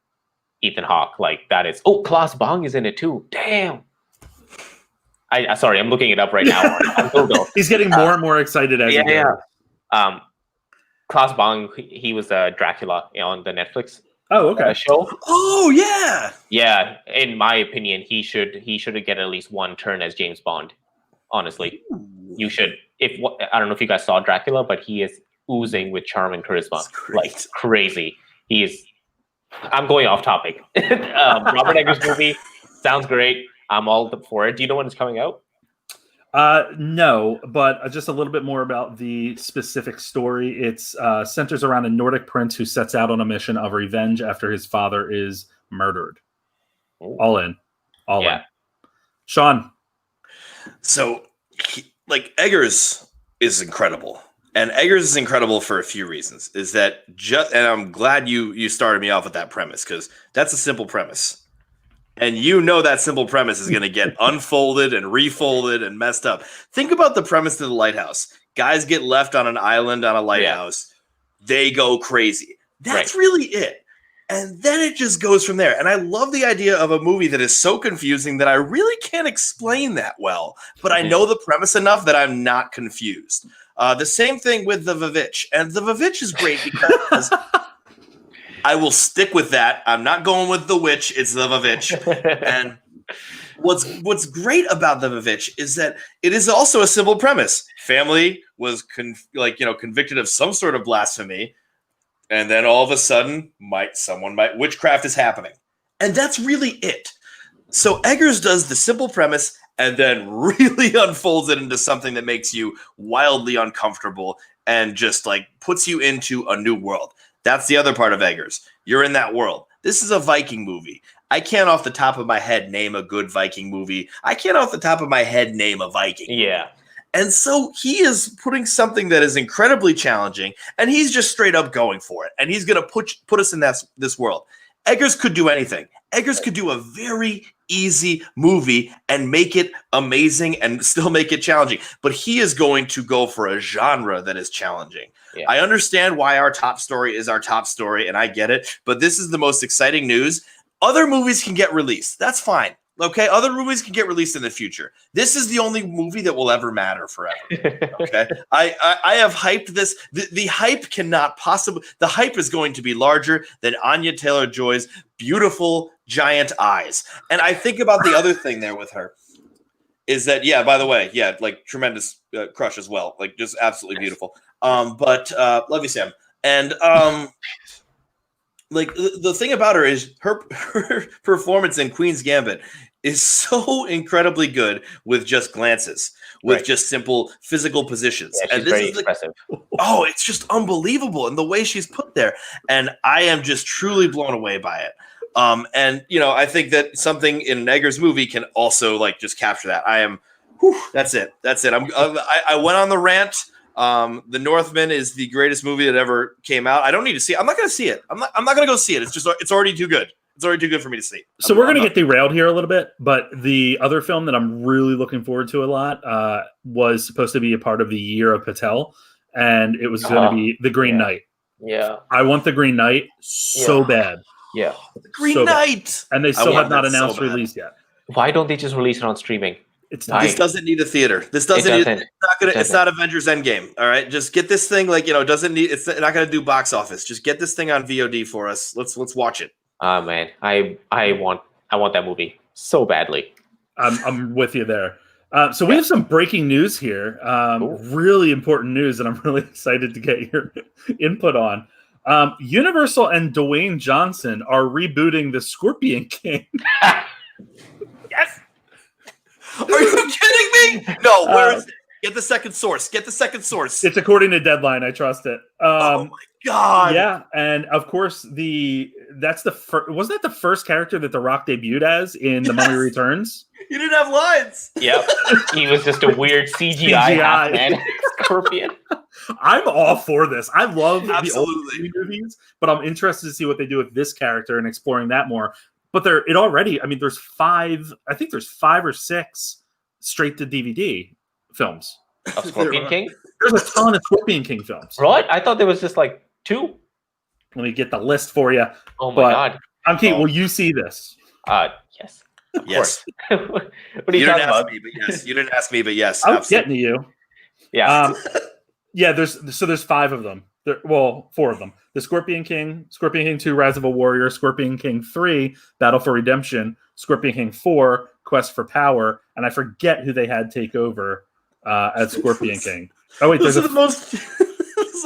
Ethan Hawke. Like that is. Oh, Klaus Bang is in it too. Damn. Sorry, I'm looking it up right now on Google. He's getting more and more excited as he goes. Klaus Bang, he was Dracula on the Netflix show. Oh yeah. Yeah, in my opinion, he should get at least one turn as James Bond. Honestly, you should. I don't know if you guys saw Dracula, but he is oozing with charm and charisma, like crazy. He is. I'm going off topic. Robert Eggers movie sounds great. I'm all for it. Do you know when it's coming out? No, but just a little bit more about the specific story. It's centers around a Nordic prince who sets out on a mission of revenge after his father is murdered. Ooh. All in. Sean. So, Eggers is incredible. And Eggers is incredible for a few reasons. And I'm glad you started me off with that premise, because that's a simple premise. And that simple premise is going to get unfolded and refolded and messed up. Think about the premise of The Lighthouse. Guys get left on an island on a lighthouse. Yeah. They go crazy. That's really it. And then it just goes from there. And I love the idea of a movie that is so confusing that I really can't explain that well. But I know the premise enough that I'm not confused. The same thing with The Vavitch. And The Vavitch is great because I will stick with that. I'm not going with The Witch. It's The Vavitch. And what's great about The Vavitch is that it is also a simple premise. Family was convicted of some sort of blasphemy. And then all of a sudden, witchcraft is happening. And that's really it. So Eggers does the simple premise and then really unfolds it into something that makes you wildly uncomfortable and just puts you into a new world. That's the other part of Eggers. You're in that world. This is a Viking movie. I can't off the top of my head name a good Viking movie. I can't off the top of my head name a Viking. Yeah. And so he is putting something that is incredibly challenging, and he's just straight up going for it. And he's going to put us in this world. Eggers could do anything. Eggers could do a very easy movie and make it amazing and still make it challenging. But he is going to go for a genre that is challenging. Yeah. I understand why our top story is our top story, and I get it. But this is the most exciting news. Other movies can get released. That's fine. Okay, other movies can get released in the future. This is the only movie that will ever matter forever. Okay, I have hyped this. The hype cannot possibly. The hype is going to be larger than Anya Taylor-Joy's beautiful giant eyes. And I think about the other thing there with her is that by the way, tremendous crush as well. Just absolutely beautiful. But love you, Sam. And the thing about her is her performance in Queen's Gambit is so incredibly good with just glances, with just simple physical positions. Yeah, she's very expressive. It's just unbelievable in the way she's put there. And I am just truly blown away by it. And I think that something in an Eggers movie can also just capture that. That's it. I went on the rant. The Northman is the greatest movie that ever came out. I don't need to see it. I'm not going to see it. I'm not going to go see it. It's already too good. It's already too good for me to see. So we're going to get derailed here a little bit, but the other film that I'm really looking forward to a lot was supposed to be a part of the Year of Patel, and it was going to be The Green Knight. Yeah. I want The Green Knight so bad. Yeah. The Green Knight! And they still have not announced release yet. Why don't they just release it on streaming? This doesn't need a theater. It's not Avengers Endgame. All right, just get this thing. Doesn't need. It's not going to do box office. Just get this thing on VOD for us. Let's watch it. Oh man, I want that movie so badly. I'm with you there. So we have some breaking news here. Really important news, and I'm really excited to get your input on. Universal and Dwayne Johnson are rebooting the Scorpion King. Yes. Are you kidding me? No, where is it? Get the second source. Get the second source. It's according to Deadline. I trust it. Oh my god! Yeah, and of course that's the wasn't that the first character that The Rock debuted as in The Mummy Returns? You didn't have lines. Yep, he was just a weird CGI half man scorpion. I'm all for this. I love the old Absolutely. movies, but I'm interested to see what they do with this character and exploring that more. But there's 5. I think there's 5 or 6 straight to DVD films. Of Scorpion King? There's a ton of Scorpion King films. Right? I thought there was just like 2. Let me get the list for you. Oh my god. Ankit, will you see this? Yes. Of Yes. course. What are you You didn't talking ask about? me, but yes. You didn't ask me, but yes. I was Absolutely. getting to you. Yeah. Yeah, there's 5 of them. 4 of them. The Scorpion King 2, Rise of a Warrior, Scorpion King 3, Battle for Redemption, Scorpion King 4, Quest for Power, and I forget who they had take over as Scorpion King. Oh wait, Those are the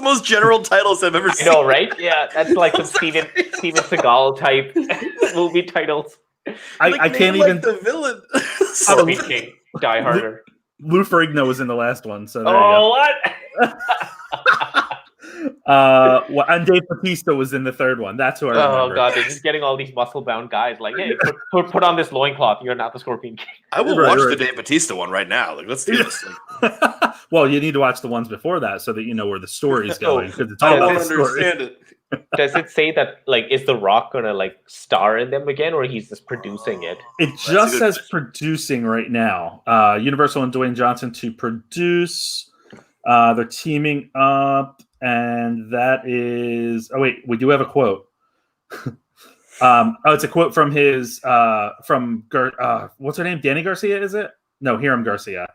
most general titles I've ever I seen. know, right? Yeah, that's like some Steven Seagal type movie titles. I can't even. the villain. Scorpion King, Die Harder. Lou Ferrigno was in the last one, so there Oh, what? you go. And Dave Bautista was in the third one. That's who I remember. Oh god, they're just getting all these muscle-bound guys. Like, hey, put on this loincloth. You're not the Scorpion King. I will Right, watch right. the Dave Bautista one right now. Like, let's do this. Well, you need to watch the ones before that so that you know where the story's going. Because it's all I about don't the story. understand it. Does it say that, like, is The Rock gonna, like, star in them again, or he's just producing it? It a just good says question. producing right now. Universal and Dwayne Johnson to produce. They're teaming up, and that is. Oh wait, we do have a quote. It's a quote from his what's her name? Danny Garcia, is it? No, Hiram Garcia,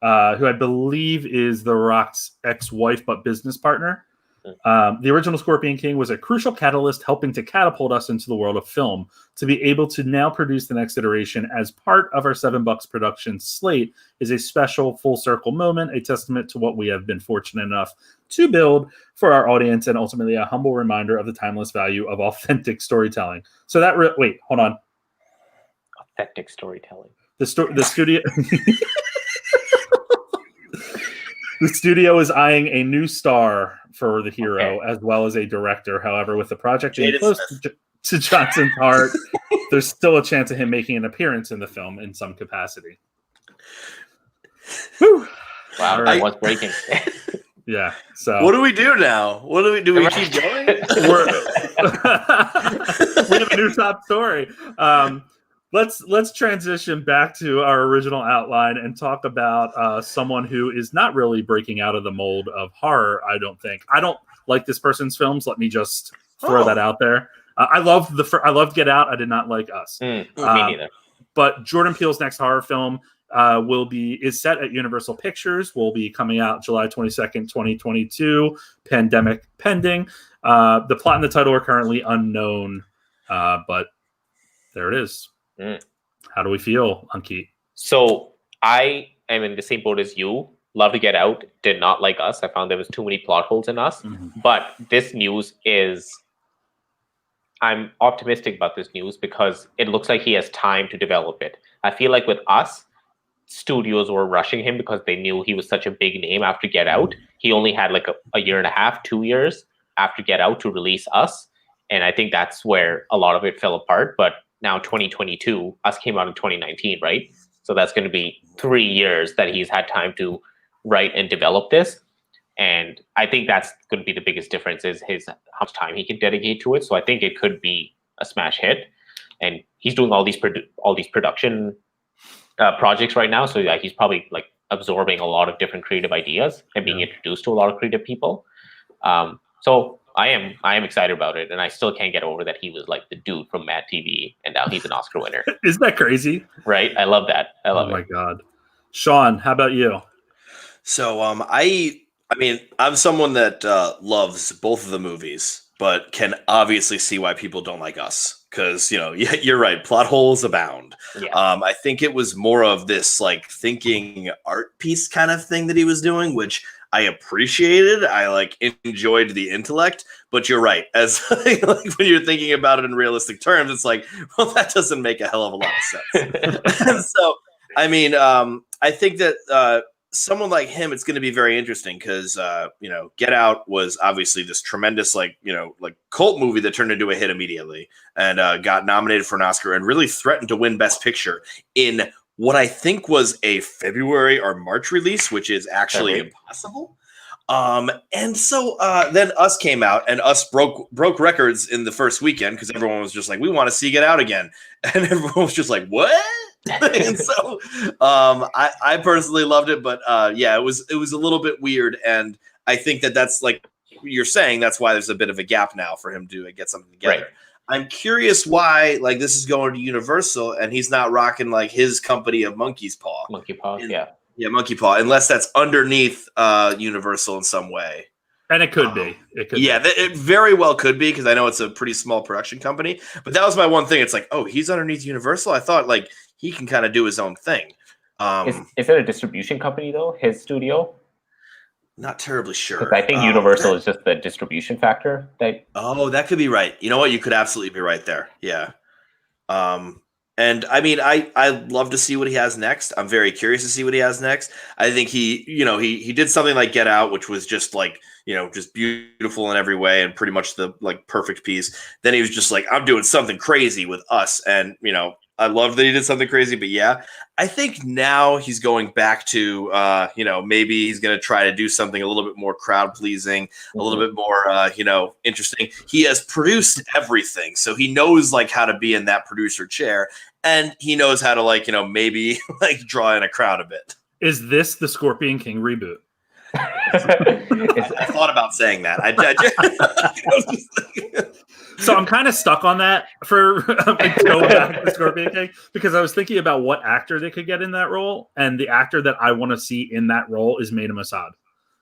who I believe is The Rock's ex-wife but business partner. The original Scorpion King was a crucial catalyst helping to catapult us into the world of film. To be able to now produce the next iteration as part of our $7 production slate is a special full circle moment, a testament to what we have been fortunate enough to build for our audience, and ultimately a humble reminder of the timeless value of authentic storytelling. So that wait, hold on. Authentic storytelling. The studio. The studio is eyeing a new star for the hero, as well as a director. However, with the project being Jaden close Smith. to Johnson's heart, there's still a chance of him making an appearance in the film in some capacity. Whew. Wow, that was breaking. Yeah. So What do we do now? What do we do? We keep going? we have a new top story. Let's transition back to our original outline and talk about someone who is not really breaking out of the mold of horror. I don't think. I don't like this person's films. Let me just throw that out there. I loved Get Out. I did not like Us. Me neither. But Jordan Peele's next horror film is set at Universal Pictures. Will be coming out July 22nd, 2022. Pandemic pending. The plot and the title are currently unknown, but there it is. How do we feel, Ankit? So I am in the same boat as you. Love to Get Out. Did not like Us. I found there was too many plot holes in Us. Mm-hmm. But this news is... I'm optimistic about this news because it looks like he has time to develop it. I feel like with Us, studios were rushing him because they knew he was such a big name after Get Out. He only had like a year and a half, 2 years after Get Out to release Us. And I think that's where a lot of it fell apart. But now 2022, Us came out in 2019, right? So that's going to be 3 years that he's had time to write and develop this. And I think that's going to be the biggest difference is how much time he can dedicate to it. So I think it could be a smash hit. And he's doing all these production projects right now. So he's probably like absorbing a lot of different creative ideas and being introduced to a lot of creative people. So I am excited about it. And I still can't get over that he was like the dude from Mad TV and now he's an Oscar winner. Isn't that crazy? Right? I love that. I love it. Oh my God. Sean, how about you? So I mean, I'm someone that loves both of the movies, but can obviously see why people don't like Us. Because, you're right. Plot holes abound. Yeah. I think it was more of this like thinking art piece kind of thing that he was doing, which I appreciated. I enjoyed the intellect, but you're right. As like when you're thinking about it in realistic terms, it's like, well, that doesn't make a hell of a lot of sense. And so, I mean, I think that someone like him, it's going to be very interesting because Get Out was obviously this tremendous like cult movie that turned into a hit immediately and got nominated for an Oscar and really threatened to win Best Picture in what I think was a February or March release, which is actually impossible. And so then Us came out, and Us broke records in the first weekend because everyone was just like, we want to see Get Out again, and everyone was just like, what? And so I personally loved it, but it was a little bit weird, and I think that's like you're saying, that's why there's a bit of a gap now for him to get something together. Right. I'm curious why like this is going to Universal and he's not rocking like his company of Monkey Paw. Yeah, Monkey Paw, unless that's underneath Universal in some way. And it could be. It very well could be because I know it's a pretty small production company. But that was my one thing. It's like, oh, he's underneath Universal? I thought like he can kind of do his own thing. Is it a distribution company, though, his studio? Not terribly sure. Because I think Universal is just the distribution factor. That could be right. You know what? You could absolutely be right there. Yeah. And I mean, I love to see what he has next. I'm very curious to see what he has next. I think he did something like Get Out, which was just like, just beautiful in every way and pretty much the like perfect piece. Then he was just like, I'm doing something crazy with Us. And, I love that he did something crazy, but yeah, I think now he's going back to, maybe he's going to try to do something a little bit more crowd pleasing, a little bit more, interesting. He has produced everything. So he knows like how to be in that producer chair and he knows how to like, maybe like draw in a crowd a bit. Is this the Scorpion King reboot? I thought about saying that. So I'm kind of stuck on that for going back to Scorpion King because I was thinking about what actor they could get in that role, and the actor that I want to see in that role is Maida Masad.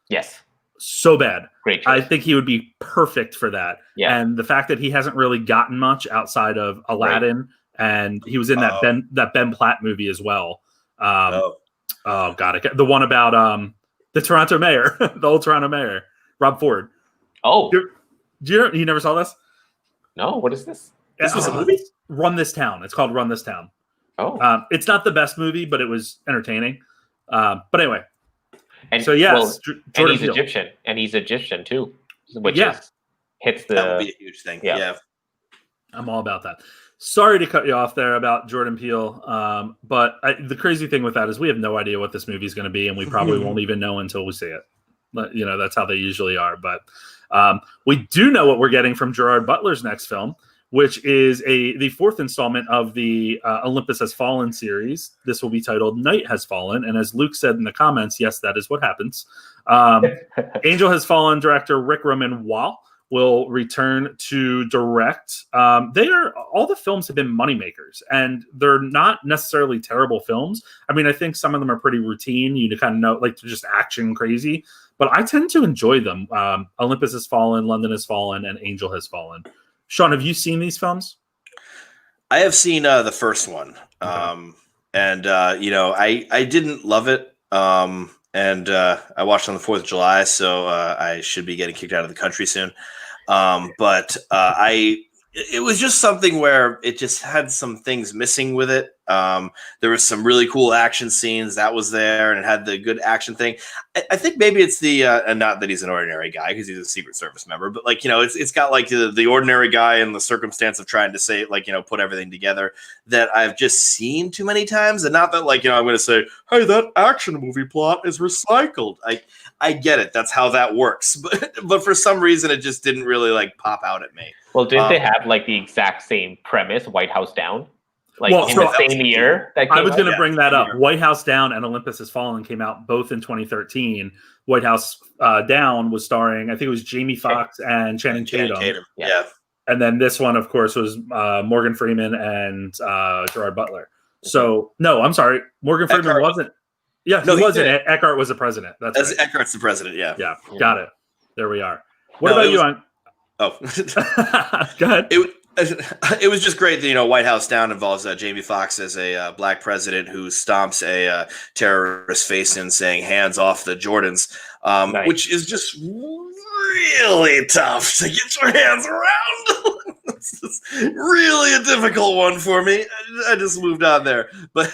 Yes, so bad. Great choice. I think he would be perfect for that. Yeah, and the fact that he hasn't really gotten much outside of Aladdin, and he was in that Ben Platt movie as well. Oh God, the one about the Toronto mayor, the old Toronto mayor, Rob Ford. Oh, you never saw this? No, what is this? This was a movie? Run This Town. It's called Run This Town. Oh. It's not the best movie, but it was entertaining. but anyway. And, so, yes. And he's Egyptian. And he's Egyptian, too. Which hits the... That would be a huge thing. Yeah. I'm all about that. Sorry to cut you off there about Jordan Peele. But the crazy thing with that is we have no idea what this movie is going to be, and we probably won't even know until we see it. That's how they usually are. But we do know what we're getting from Gerard Butler's next film, which is the fourth installment of the Olympus Has Fallen series. This will be titled Night Has Fallen. And as Luke said in the comments, yes, that is what happens. Angel Has Fallen director Rick Roman will return to direct. All the films have been moneymakers, and they're not necessarily terrible films. I mean, I think some of them are pretty routine. You kind of know, like, they're just action crazy. But I tend to enjoy them. Olympus Has Fallen, London Has Fallen, and Angel Has Fallen. Sean, have you seen these films? I have seen the first one. Okay. I didn't love it. I watched on the 4th of July, so I should be getting kicked out of the country soon. It was just something where it just had some things missing with it. There was some really cool action scenes that was there, and it had the good action thing. I think maybe it's and not that he's an ordinary guy because he's a Secret Service member, but like, it's got like the ordinary guy and the circumstance of trying to say, like, put everything together that I've just seen too many times. And not that like, I'm going to say, hey, that action movie plot is recycled. I get it. That's how that works. But for some reason, it just didn't really like pop out at me. Well, didn't they have like the exact same premise, White House Down? The same year? I was going to bring that up. White House Down and Olympus Has Fallen came out both in 2013. White House Down was starring, I think it was Jamie Foxx and Channing Tatum. Yeah. And then this one, of course, was Morgan Freeman and Gerard Butler. So, no, I'm sorry. Morgan Freeman wasn't. Yeah, he wasn't. Eckhart was the president. That's right. Eckhart's the president, yeah. Yeah, got it. There we are. What about you on? Oh. Go ahead. It was just great that, White House Down involves Jamie Foxx as a black president who stomps a terrorist face in saying hands off the Jordans, which is just really tough to get your hands around. It's just really a difficult one for me. I just moved on there, but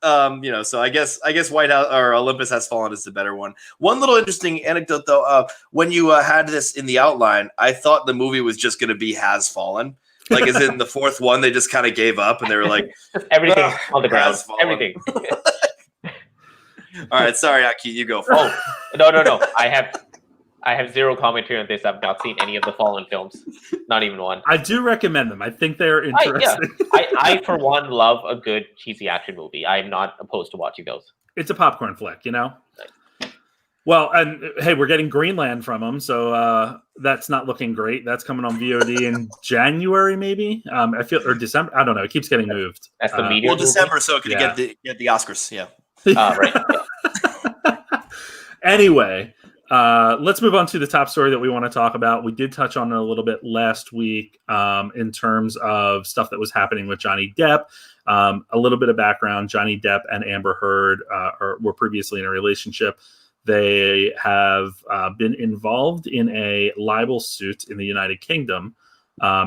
so I guess White House or Olympus Has Fallen is the better one. One little interesting anecdote though, when you had this in the outline, I thought the movie was just going to be Has Fallen. Like, as in the fourth one, they just kind of gave up and they were like, everything on the ground, everything. All right, sorry, Aki, you go first. Oh, no. I have zero commentary on this. I've not seen any of the Fallen films, not even one. I do recommend them. I think they're interesting. I for one love a good cheesy action movie. I'm not opposed to watching those. It's a popcorn flick, Well, and hey, we're getting Greenland from them, so that's not looking great. That's coming on VOD in January, maybe. I feel, or December. I don't know. It keeps getting moved. That's the media. Well, December, so it could get the Oscars. Yeah. Right. Anyway, let's move on to the top story that we want to talk about. We did touch on it a little bit last week in terms of stuff that was happening with Johnny Depp. A little bit of background: Johnny Depp and Amber Heard were previously in a relationship. They have been involved in a libel suit in the United Kingdom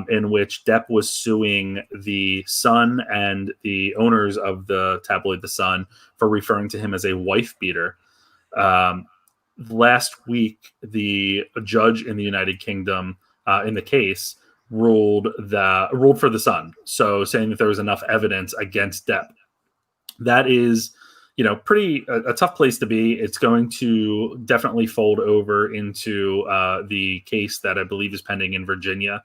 in which Depp was suing the Sun and the owners of the tabloid The Sun for referring to him as a wife beater. Last week, the judge in the United Kingdom in the case ruled for the Sun, so saying that there was enough evidence against Depp. That is, pretty a tough place to be. It's going to definitely fold over into the case that I believe is pending in Virginia,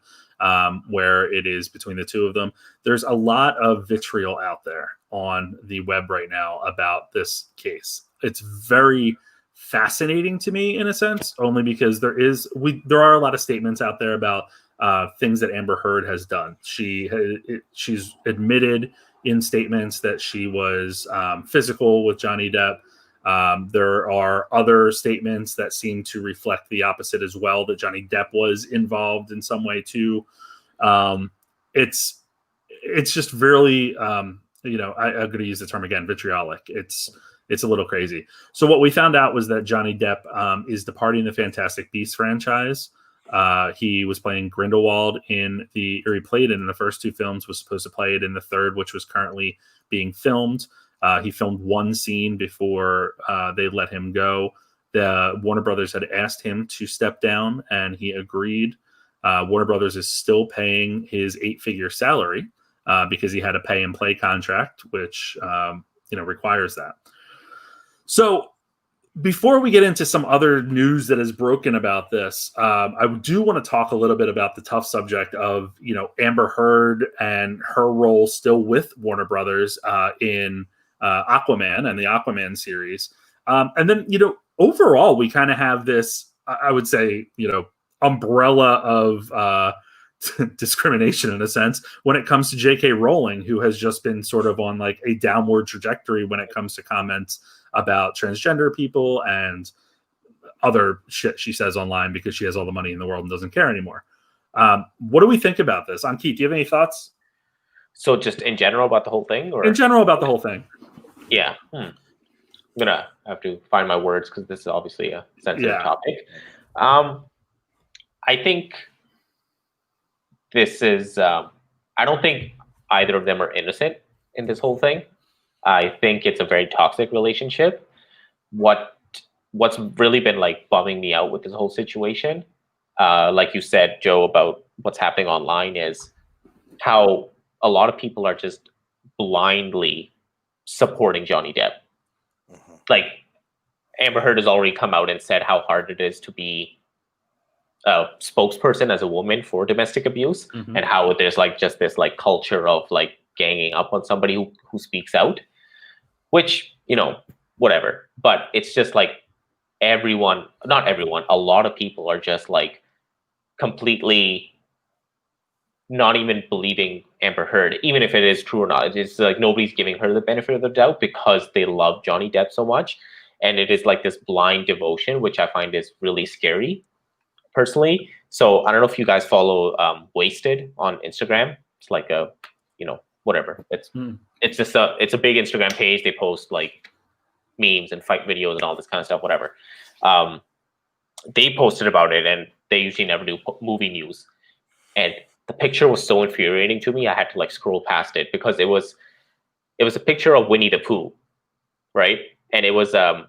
where it is between the two of them. There's a lot of vitriol out there on the web right now about this case. It's very fascinating to me in a sense, only because there are a lot of statements out there about things that Amber Heard has done. She's admitted in statements that she was physical with Johnny Depp. There are other statements that seem to reflect the opposite as well, that Johnny Depp was involved in some way too. It's just really, I'm going to use the term again, vitriolic. It's a little crazy. So what we found out was that Johnny Depp is departing the Fantastic Beasts franchise. He was playing Grindelwald or he played it in the first two films, was supposed to play it in the third, which was currently being filmed. He filmed one scene before they let him go. The Warner Brothers had asked him to step down, and he agreed. Warner Brothers is still paying his 8-figure salary because he had a pay and play contract, which requires that. So before we get into some other news that is broken about this, I do want to talk a little bit about the tough subject of, Amber Heard and her role still with Warner Brothers in Aquaman and the Aquaman series. And then, overall, we kind of have this, I would say, umbrella of discrimination in a sense when it comes to J.K. Rowling, who has just been sort of on like a downward trajectory when it comes to comments about transgender people and other shit she says online because she has all the money in the world and doesn't care anymore. What do we think about this? Keith, do you have any thoughts? So just in general about the whole thing? Or? In general about the whole thing. Yeah. I'm going to have to find my words because this is obviously a sensitive topic. I think this is, I don't think either of them are innocent in this whole thing. I think it's a very toxic relationship. What's really been like bumming me out with this whole situation, like you said, Joe, about what's happening online, is how a lot of people are just blindly supporting Johnny Depp. Mm-hmm. Like Amber Heard has already come out and said how hard it is to be a spokesperson as a woman for domestic abuse, mm-hmm. and how there's like just this like culture of like ganging up on somebody who speaks out, which, whatever. But it's just like not everyone, a lot of people are just like completely not even believing Amber Heard, even if it is true or not. It's like nobody's giving her the benefit of the doubt because they love Johnny Depp so much. And it is like this blind devotion, which I find is really scary personally. So I don't know if you guys follow Wasted on Instagram. It's like a, whatever. It's just it's a big Instagram page. They post like memes and fight videos and all this kind of stuff, whatever. They posted about it, and they usually never do movie news. And the picture was so infuriating to me. I had to like scroll past it because it was a picture of Winnie the Pooh, right? And it was there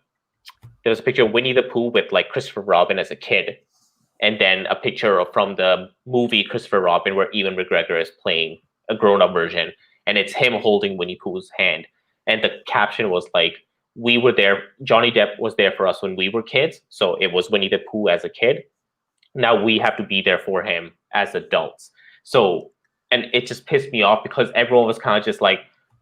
was a picture of Winnie the Pooh with like Christopher Robin as a kid, and then a picture from the movie Christopher Robin where Ewan McGregor is playing a grown-up version, and it's him holding Winnie Pooh's hand. And the caption was like, "We were there. Johnny Depp was there for us when we were kids, so it was Winnie the Pooh as a kid. Now we have to be there for him as adults." So, and it just pissed me off because everyone was kind of just like,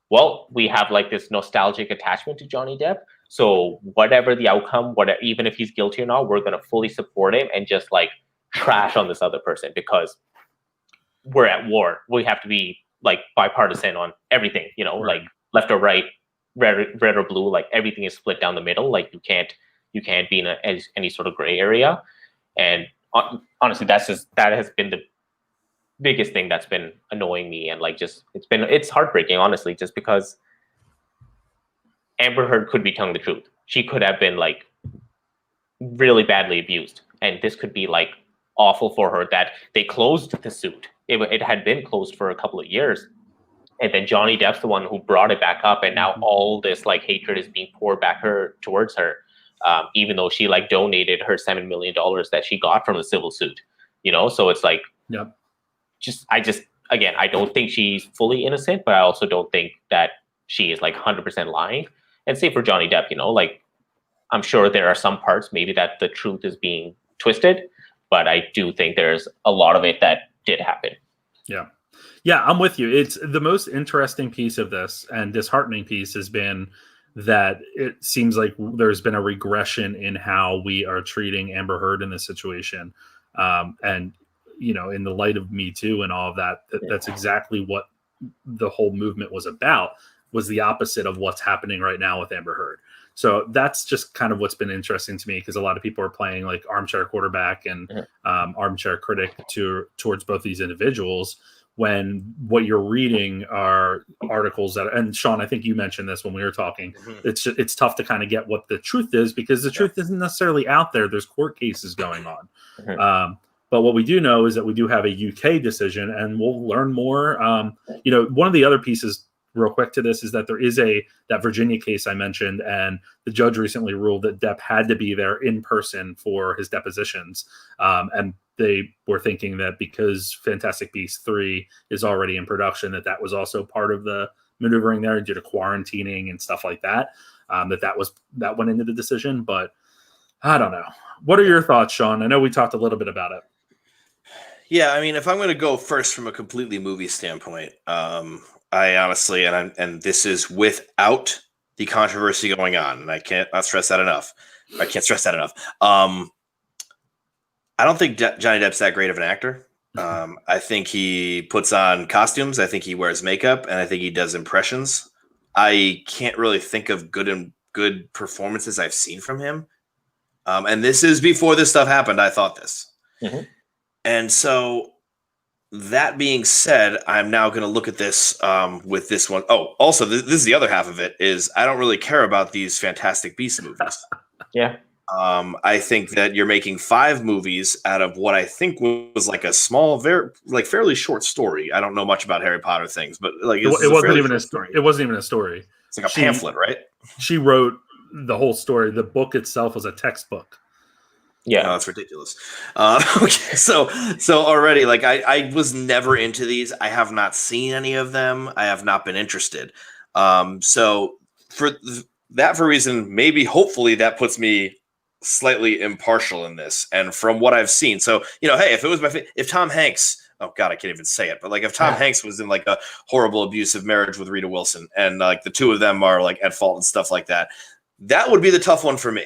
well, we have like this nostalgic attachment to Johnny Depp. So whatever the outcome, whatever, even if he's guilty or not, we're going to fully support him and just like trash on this other person because we're at war. We have to be like bipartisan on everything, you know, like left or right, red or blue, like everything is split down the middle. Like you can't be in any sort of gray area. And honestly, that has been the biggest thing that's been annoying me, and like just it's heartbreaking, honestly, just because Amber Heard could be telling the truth. She could have been like really badly abused, and this could be like awful for her that they closed the suit. It had been closed for a couple of years, and then Johnny Depp's the one who brought it back up, and now all this like hatred is being poured back towards her, even though she like donated her $7 million that she got from the civil suit, you know. So it's like, yep. Again, I don't think she's fully innocent, but I also don't think that she is like 100% lying. And same for Johnny Depp, you know, like I'm sure there are some parts maybe that the truth is being twisted, but I do think there's a lot of it that did happen. Yeah. Yeah, I'm with you. It's the most interesting piece of this and disheartening piece has been that it seems like there's been a regression in how we are treating Amber Heard in this situation. And, you know, in the light of Me Too and all of that, that's exactly what the whole movement was about, was the opposite of what's happening right now with Amber Heard. So that's just kind of what's been interesting to me, because a lot of people are playing like armchair quarterback and armchair critic towards both these individuals, when what you're reading are articles that, and Sean, I think you mentioned this when we were talking, it's tough to kind of get what the truth is, because the truth isn't necessarily out there. There's court cases going on. But what we do know is that we do have a UK decision, and we'll learn more. You know, one of the other pieces real quick to this is that there is that Virginia case I mentioned, and the judge recently ruled that Depp had to be there in person for his depositions. And they were thinking that because Fantastic Beasts 3 is already in production, that was also part of the maneuvering there due to quarantining and stuff like that, that went into the decision. But I don't know. What are your thoughts, Sean? I know we talked a little bit about it. Yeah, I mean, if I'm going to go first from a completely movie standpoint, I honestly, and this is without the controversy going on, and I can't stress that enough. I can't stress that enough. I don't think Johnny Depp's that great of an actor. I think he puts on costumes. I think he wears makeup, and I think he does impressions. I can't really think of good performances I've seen from him. And this is before this stuff happened. I thought this. And so that being said, I'm now going to look at this with this one. Oh, also, this is the other half of it, is I don't really care about these Fantastic Beasts movies. Yeah. I think that you're making 5 movies out of what I think was like a small, fairly short story. I don't know much about Harry Potter things, but like it wasn't even a story. It wasn't even a story. It's like a pamphlet, right? She wrote the whole story. The book itself was a textbook. Yeah, no, that's ridiculous. Okay, so already, like I was never into these. I have not seen any of them. I have not been interested. So for that reason, maybe hopefully that puts me slightly impartial in this. And from what I've seen, so hey, if it was if Tom Hanks, oh God, I can't even say it, but like if Tom Hanks was in like a horrible abusive marriage with Rita Wilson, and like the two of them are like at fault and stuff like that, that would be the tough one for me.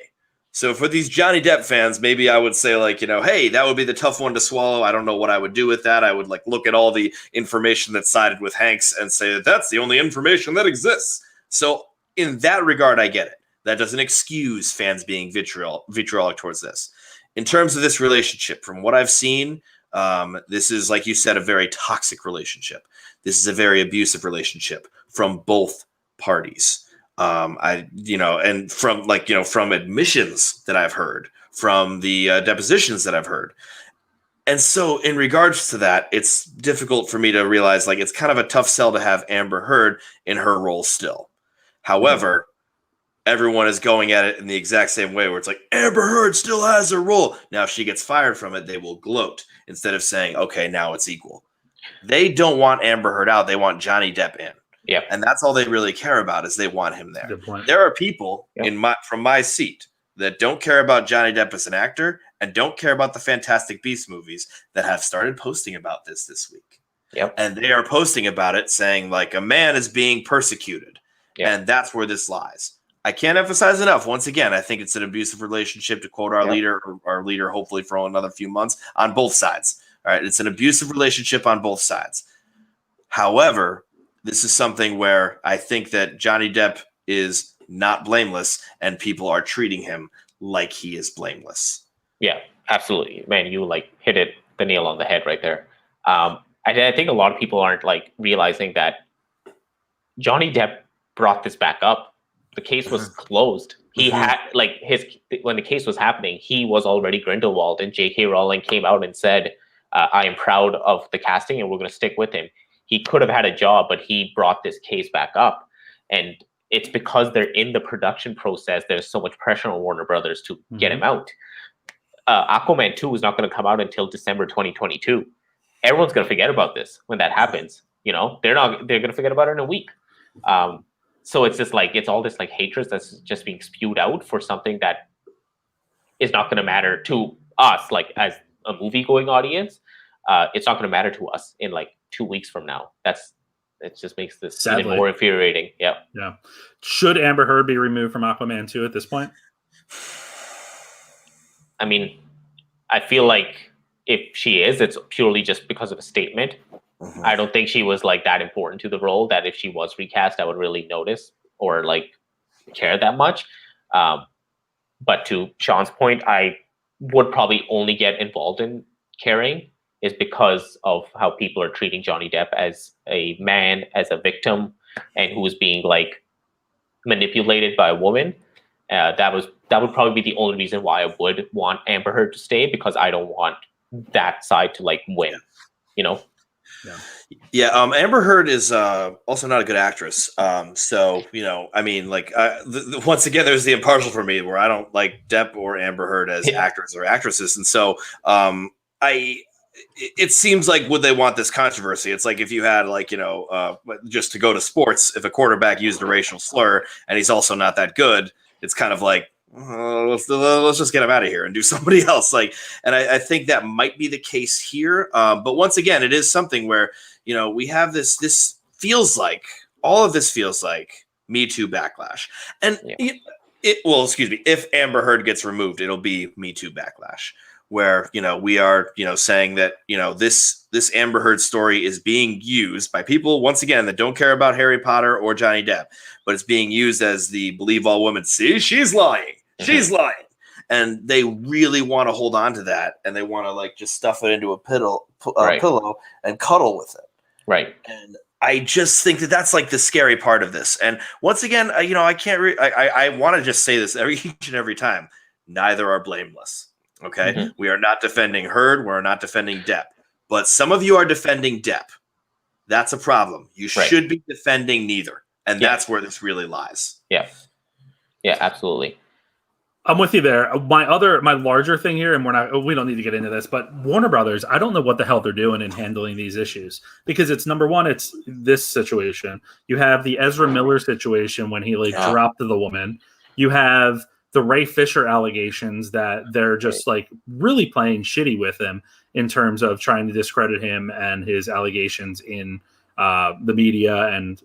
So for these Johnny Depp fans, maybe I would say like, hey, that would be the tough one to swallow. I don't know what I would do with that. I would like look at all the information that sided with Hanks and say that's the only information that exists. So in that regard, I get it. That doesn't excuse fans being vitriolic towards this. In terms of this relationship, from what I've seen, this is, like you said, a very toxic relationship. This is a very abusive relationship from both parties. And from admissions that I've heard, from the depositions that I've heard, And so in regards to that, it's difficult for me to realize like it's kind of a tough sell to have Amber Heard in her role still. However, everyone is going at it in the exact same way where it's like Amber Heard still has her role. Now, if she gets fired from it, they will gloat instead of saying, okay, now it's equal. They don't want Amber Heard out. They want Johnny Depp in. Yep. And that's all they really care about is they want him there. Good point. There are people from my seat that don't care about Johnny Depp as an actor and don't care about the Fantastic Beasts movies that have started posting about this week. Yep. And they are posting about it saying like a man is being persecuted. Yep. And that's where this lies. I can't emphasize enough. Once again, I think it's an abusive relationship, to quote our leader, or our leader, hopefully for another few months, on both sides. All right. It's an abusive relationship on both sides. However, this is something where I think that Johnny Depp is not blameless and people are treating him like he is blameless. Yeah, absolutely. Man, you like hit the nail on the head right there. I think a lot of people aren't like realizing that Johnny Depp brought this back up. The case was closed. He had like when the case was happening, he was already Grindelwald, and J.K. Rowling came out and said, I am proud of the casting and we're going to stick with him. He could have had a job, but he brought this case back up. And it's because they're in the production process. There's so much pressure on Warner Brothers to get him out. Aquaman 2 is not going to come out until December 2022. Everyone's going to forget about this when that happens. You know, they're going to forget about it in a week. So it's just like, it's all this like hatred that's just being spewed out for something that is not going to matter to us, like as a movie going audience. It's not going to matter to us in like 2 weeks from now. It just makes this Sadly. Even more infuriating. Yeah. Yeah. Should Amber Heard be removed from Aquaman 2 at this point? I mean, I feel like if she is, it's purely just because of a statement. I don't think she was like that important to the role that if she was recast, I would really notice or like care that much. But to Sean's point, I would probably only get involved in caring is because of how people are treating Johnny Depp as a man, as a victim, and who is being like manipulated by a woman. That would probably be the only reason why I would want Amber Heard to stay, because I don't want that side to like win, you know? Yeah. Amber Heard is also not a good actress. So, you know, I mean, like, once again, there's the impartial for me where I don't like Depp or Amber Heard as actors or actresses. And so it seems like, would they want this controversy? It's like if you had like, you know, just to go to sports, if a quarterback used a racial slur and he's also not that good, it's kind of like, let's just get him out of here and do somebody else. Like, and I think that might be the case here. But once again, it is something where, you know, we have this feels like all of this feels like Me Too backlash. And if Amber Heard gets removed, it'll be Me Too backlash, where, you know, we are, you know, saying that, you know, this Amber Heard story is being used by people, once again, that don't care about Harry Potter or Johnny Depp, but it's being used as the believe all women. See, she's lying. She's lying. And they really want to hold on to that. And they want to like just stuff it into a pillow and cuddle with it. Right. And I just think that that's like the scary part of this. And once again, you know, I can't, I want to just say this each and every time. Neither are blameless. Okay. We are not defending Heard. We're not defending Depp. But some of you are defending Depp. That's a problem. You should be defending neither. And that's where this really lies. Yeah. Yeah, absolutely. I'm with you there. My larger thing here, and we don't need to get into this, but Warner Brothers, I don't know what the hell they're doing in handling these issues, because it's number one, it's this situation. You have the Ezra Miller situation when he dropped the woman. You have the Ray Fisher allegations that they're just like really playing shitty with him in terms of trying to discredit him and his allegations in the media and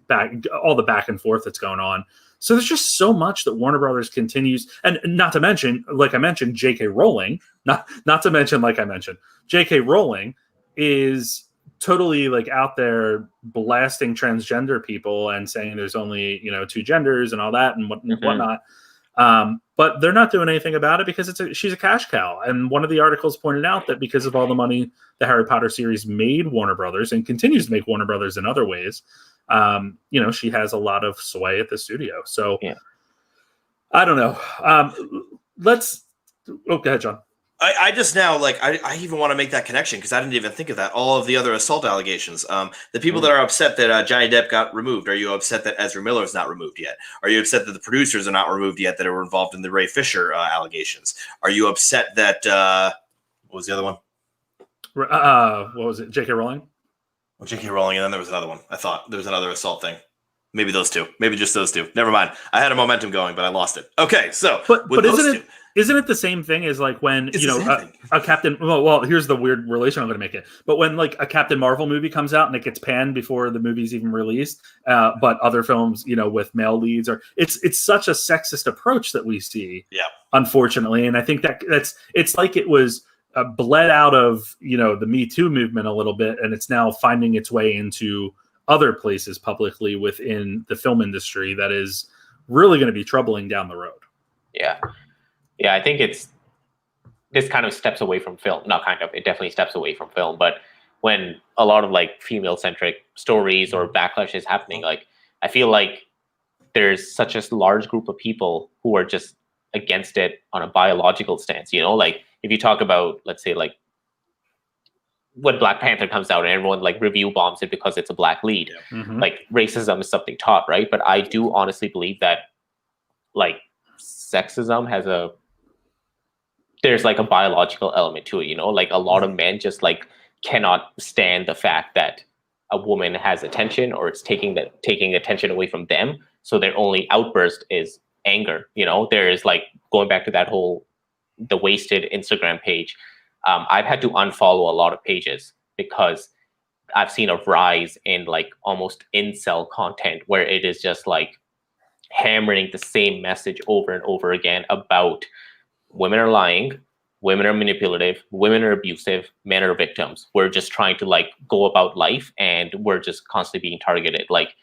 all the back and forth that's going on. So there's just so much that Warner Brothers continues, and not to mention, like I mentioned, J.K. Rowling, not to mention, like I mentioned, J.K. Rowling is totally like out there blasting transgender people and saying there's only, you know, two genders and all that and whatnot. But they're not doing anything about it because she's a cash cow. And one of the articles pointed out that because of all the money the Harry Potter series made Warner Brothers and continues to make Warner Brothers in other ways, you know, she has a lot of sway at the studio. So I don't know. Go ahead, John. I just now like I even want to make that connection because I didn't even think of that. All of the other assault allegations. The people that are upset that Johnny Depp got removed. Are you upset that Ezra Miller is not removed yet? Are you upset that the producers are not removed yet that were involved in the Ray Fisher allegations? Are you upset that what was the other one? What was it? J.K. Rowling. Well, J.K. Rowling, and then there was another one. I thought there was another assault thing. Maybe those two. Maybe just those two. Never mind. I had a momentum going, but I lost it. Okay, so but isn't it the same thing as like when a Captain? Well, here's the weird relation I'm going to make it. But when like a Captain Marvel movie comes out and it gets panned before the movie's even released, but other films, with male leads, or it's such a sexist approach that we see. Yeah, unfortunately, and I think it's like it was bled out of the Me Too movement a little bit, and it's now finding its way into other places publicly within the film industry that is really going to be troubling down the road. Yeah, I think this kind of steps away from film. Not kind of, it definitely steps away from film. But when a lot of like female-centric stories or backlash is happening, like I feel like there's such a large group of people who are just against it on a biological stance. Like if you talk about, let's say, like when Black Panther comes out and everyone like review bombs it because it's a black lead, like racism is something taught, right? But I do honestly believe that like sexism there's like a biological element to it, like a lot of men just like cannot stand the fact that a woman has attention or it's taking attention away from them. So their only outburst is anger. There is like going back to the wasted Instagram page. I've had to unfollow a lot of pages because I've seen a rise in like almost incel content where it is just like hammering the same message over and over again about women are lying, women are manipulative, women are abusive, men are victims. We're just trying to like go about life and we're just constantly being targeted. Like,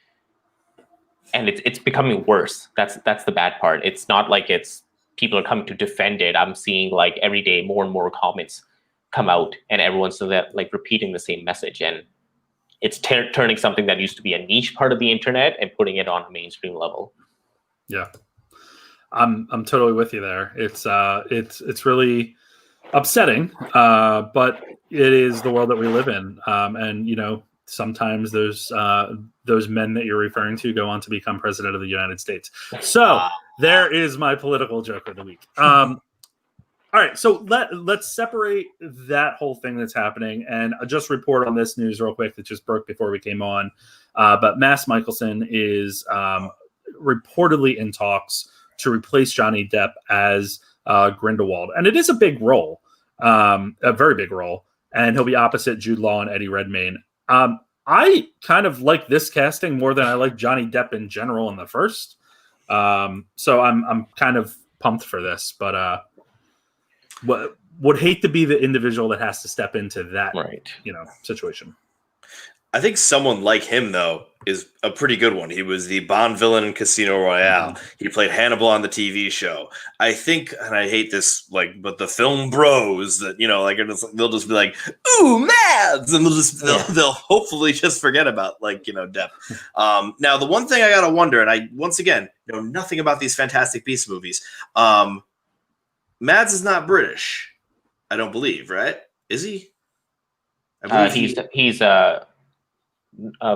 and it's becoming worse. That's the bad part. It's not like people are coming to defend it. I'm seeing like every day more and more comments come out and everyone's like repeating the same message, and it's turning something that used to be a niche part of the internet and putting it on a mainstream level. Yeah, I'm totally with you there. It's really upsetting, but it is the world that we live in, and sometimes those men that you're referring to go on to become president of the United States. So there is my political joke of the week. All right, so let's separate that whole thing that's happening and just report on this news real quick that just broke before we came on. But Mads Mikkelsen is reportedly in talks to replace Johnny Depp as Grindelwald. And it is a big role, a very big role. And he'll be opposite Jude Law and Eddie Redmayne. I kind of like this casting more than I like Johnny Depp in general in the first. So I'm kind of pumped for this, but would hate to be the individual that has to step into that situation. I think someone like him, though, is a pretty good one. He was the Bond villain in Casino Royale. He played Hannibal on the TV show. I think, and I hate this, but the film bros that, they'll just be like, ooh, Mads! And they'll hopefully just forget about, Depp. Now, the one thing I got to wonder, and I, once again, know nothing about these Fantastic Beasts movies, Mads is not British, I don't believe, right? Is he? I believe he's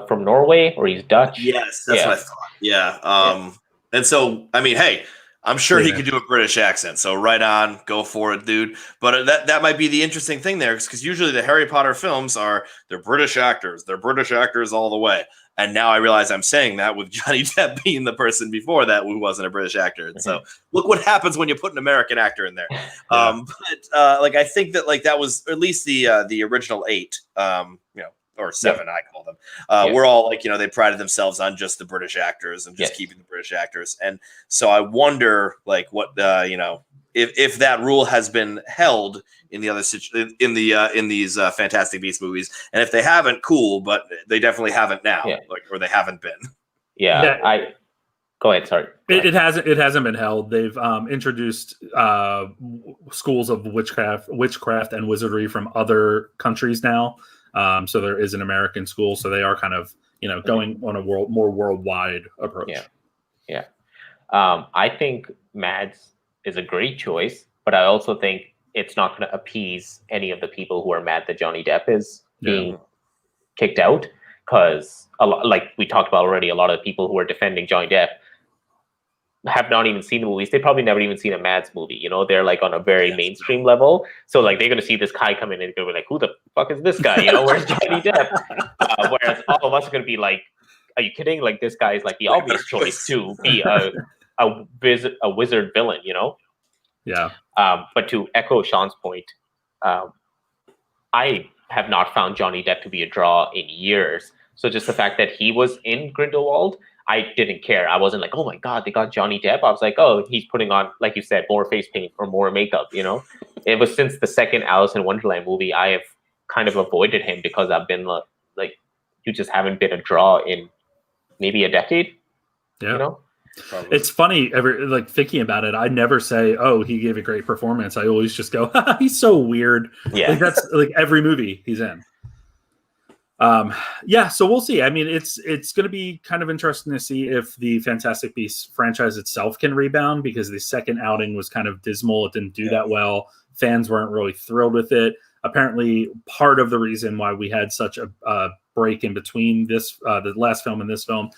from Norway, or he's Dutch. Yes, that's what I thought. Yeah. And so, I mean, hey, I'm sure he could do a British accent. So right on, go for it, dude. But that might be the interesting thing there, because usually the Harry Potter films they're British actors. They're British actors all the way. And now I realize I'm saying that with Johnny Depp being the person before that who wasn't a British actor. And so look what happens when you put an American actor in there. I think that that was at least the original 8, or 7, I call them. We're all they prided themselves on just the British actors and just keeping the British actors. And so I wonder what if that rule has been held in the other in these Fantastic Beasts movies, and if they haven't, cool, but they definitely haven't now, or they haven't been. Go ahead. Sorry. It hasn't been held. They've introduced schools of witchcraft and wizardry from other countries now. So there is an American school. So they are kind of going on a more worldwide approach. I think Mads is a great choice, but I also think it's not going to appease any of the people who are mad that Johnny Depp is being kicked out, because like we talked about already, a lot of the people who are defending Johnny Depp have not even seen the movies. They probably never even seen a Mads movie. You know, they're like on a very mainstream level. So like they're going to see this guy come in and they're going to be like, who the fuck is this guy? You know, where's Johnny Depp? Whereas all of us are going to be like, are you kidding? Like this guy is like the obvious choice to be a wizard villain, you know? Yeah. But to echo Sean's point, I have not found Johnny Depp to be a draw in years. So just the fact that he was in Grindelwald, I didn't care. I wasn't like, oh my God, they got Johnny Depp. I was like, oh, he's putting on, like you said, more face paint or more makeup, you know? It was since the second Alice in Wonderland movie, I have kind of avoided him because I've been like, you just haven't been a draw in maybe a decade, you know? Probably. It's funny, like thinking about it, I never say, oh, he gave a great performance. I always just go, he's so weird. Yeah. Like that's like every movie he's in. So we'll see. I mean, it's going to be kind of interesting to see if the Fantastic Beasts franchise itself can rebound, because the second outing was kind of dismal. It didn't do that well. Fans weren't really thrilled with it. Apparently, part of the reason why we had such a break in between this, the last film and this film,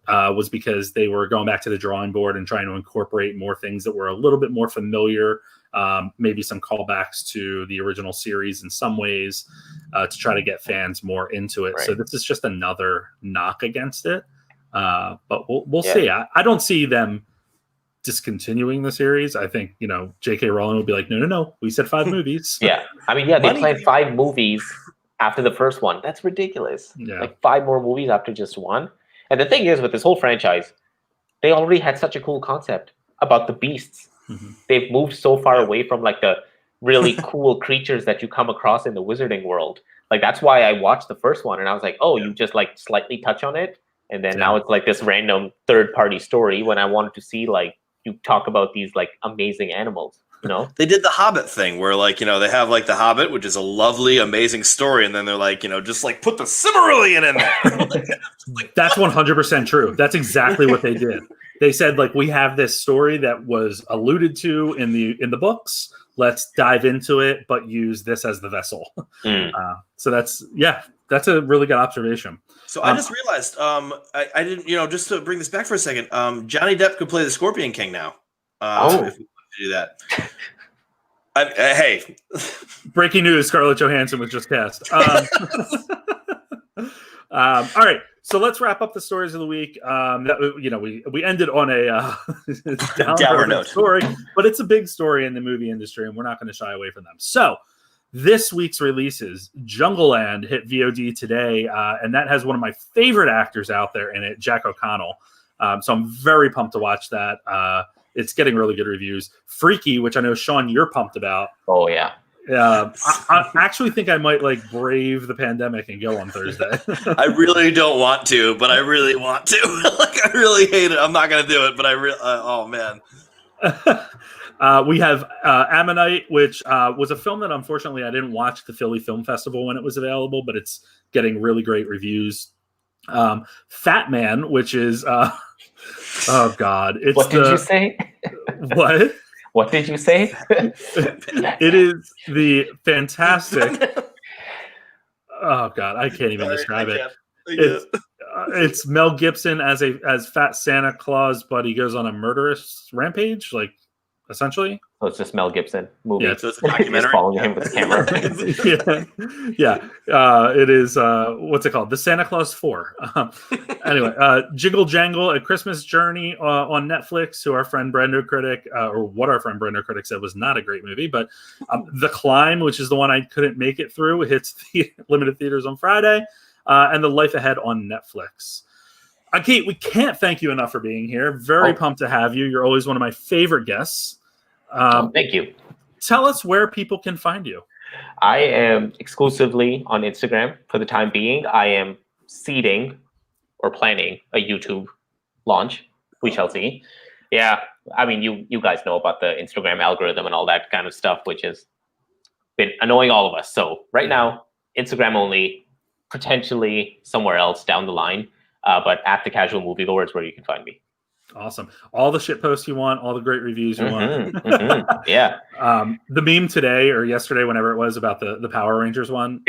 was because they were going back to the drawing board and trying to incorporate more things that were a little bit more familiar, maybe some callbacks to the original series in some ways, to try to get fans more into it. Right. So this is just another knock against it. But we'll see. I don't see them discontinuing the series. I think, J.K. Rowling will be like, no, we said 5 movies. Yeah. I mean, they planned 5 movies after the first one. That's ridiculous. Yeah. Like 5 more movies after just one. And the thing is, with this whole franchise, they already had such a cool concept about the beasts. Mm-hmm. They've moved so far away from like the really cool creatures that you come across in the wizarding world. Like that's why I watched the first one and I was like, oh, you just like slightly touch on it. And then now it's like this random third-party story, when I wanted to see like you talk about these like amazing animals. They did the Hobbit thing where like, they have like the Hobbit, which is a lovely, amazing story. And then they're like, just like put the Silmarillion in there. That's 100% true. That's exactly what they did. They said like, we have this story that was alluded to in the books. Let's dive into it, but use this as the vessel. So that's a really good observation. So I just realized, I didn't, just to bring this back for a second, Johnny Depp could play the Scorpion King now. If we do that. Hey, breaking news: Scarlett Johansson was just cast. All right, so let's wrap up the stories of the week. We ended on a dour note story, but it's a big story in the movie industry, and we're not going to shy away from them. So this week's releases: Jungleland hit VOD today, and that has one of my favorite actors out there in it, Jack O'Connell. So I'm very pumped to watch that. It's getting really good reviews. Freaky, which I know, Sean, you're pumped about. Oh, yeah. I actually think I might like brave the pandemic and go on Thursday. I really don't want to, but I really want to. Like, I really hate it. I'm not going to do it, but oh, man. We have Ammonite, which was a film that unfortunately I didn't watch at the Philly Film Festival when it was available, but it's getting really great reviews. Fat Man, which is... oh God! What did you say? What? What did you say? It is the fantastic. Oh God, I can't even describe it. It's Mel Gibson as Fat Santa Claus, but he goes on a murderous rampage, like essentially. So it's just Mel Gibson movie. Yeah, so it's a documentary. Following him with the camera. It is. What's it called? The Santa Claus 4. Anyway, Jiggle Jangle: A Christmas Journey on Netflix. Who our friend Brando Critic, or what our friend Brando Critic said was not a great movie, but The Climb, which is the one I couldn't make it through, hits limited theaters on Friday, and The Life Ahead on Netflix. Kate, we can't thank you enough for being here. Very pumped to have you. You're always one of my favorite guests. Thank you. Tell us where people can find you. I am exclusively on Instagram for the time being. I am seeding or planning a YouTube launch. We shall see. Yeah, I mean, you guys know about the Instagram algorithm and all that kind of stuff, which has been annoying all of us. So right now, Instagram only, potentially somewhere else down the line. But at The Casual Moviegoer is where you can find me. Awesome. All the shit posts you want, all the great reviews you want. Yeah. The meme today or yesterday, whenever it was about the Power Rangers one,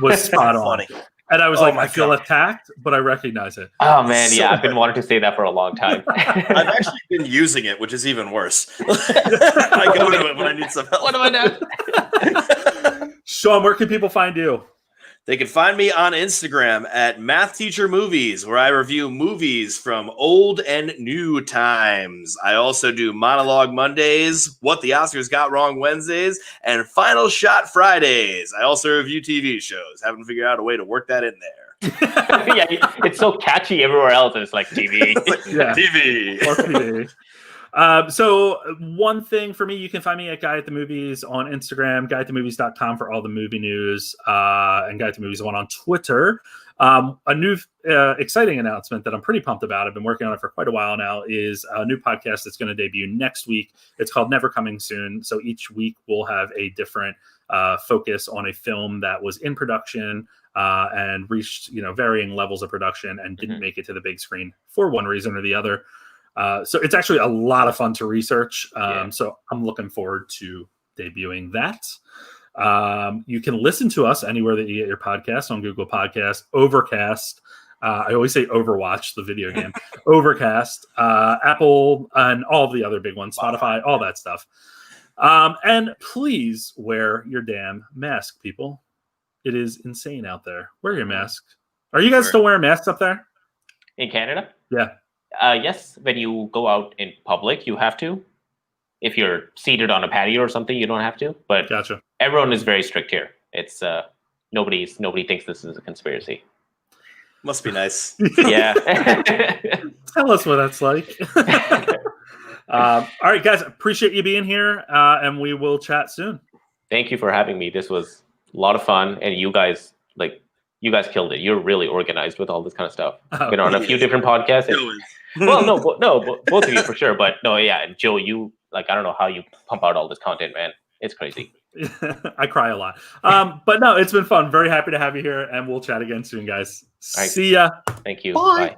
was spot on. Funny. And I was like, I feel attacked, but I recognize it. Oh man, yeah, I've been wanting to say that for a long time. I've actually been using it, which is even worse. I go to it when I need some help. What am I doing? Sean, where can people find you? They can find me on Instagram at Math Teacher Movies, where I review movies from old and new times. I also do Monologue Mondays, What the Oscars Got Wrong Wednesdays, and Final Shot Fridays. I also review TV shows. Haven't figured out a way to work that in there. Yeah, it's so catchy everywhere else. It's like TV. Yeah. TV. Or TV. So one thing for me, you can find me at Guy at the Movies on Instagram, guyatthemovies.com for all the movie news, and Guy at the Movies one on Twitter. A new exciting announcement that I'm pretty pumped about, I've been working on it for quite a while now, is a new podcast that's going to debut next week. It's called Never Coming Soon. So each week we'll have a different focus on a film that was in production and reached varying levels of production and didn't make it to the big screen for one reason or the other. So it's actually a lot of fun to research. So I'm looking forward to debuting that. You can listen to us anywhere that you get your podcasts, on Google Podcasts, Overcast. I always say Overwatch, the video game. Overcast, Apple, and all the other big ones, Spotify, all that stuff. And please wear your damn mask, people. It is insane out there. Wear your mask. Are you guys still wearing masks up there? In Canada? Yeah. Yes, when you go out in public, you have to. If you're seated on a patio or something, you don't have to. But Gotcha. Everyone is very strict here. It's nobody thinks this is a conspiracy. Must be nice. Yeah. Tell us what that's like. All right, guys, appreciate you being here, and we will chat soon. Thank you for having me. This was a lot of fun, and you guys killed it. You're really organized with all this kind of stuff. Been on a few different podcasts. Both of you for sure. But no, yeah, and Joe, you I don't know how you pump out all this content, man. It's crazy. I cry a lot. But no, it's been fun. Very happy to have you here, and we'll chat again soon, guys. Right. See ya. Thank you. Bye. Bye.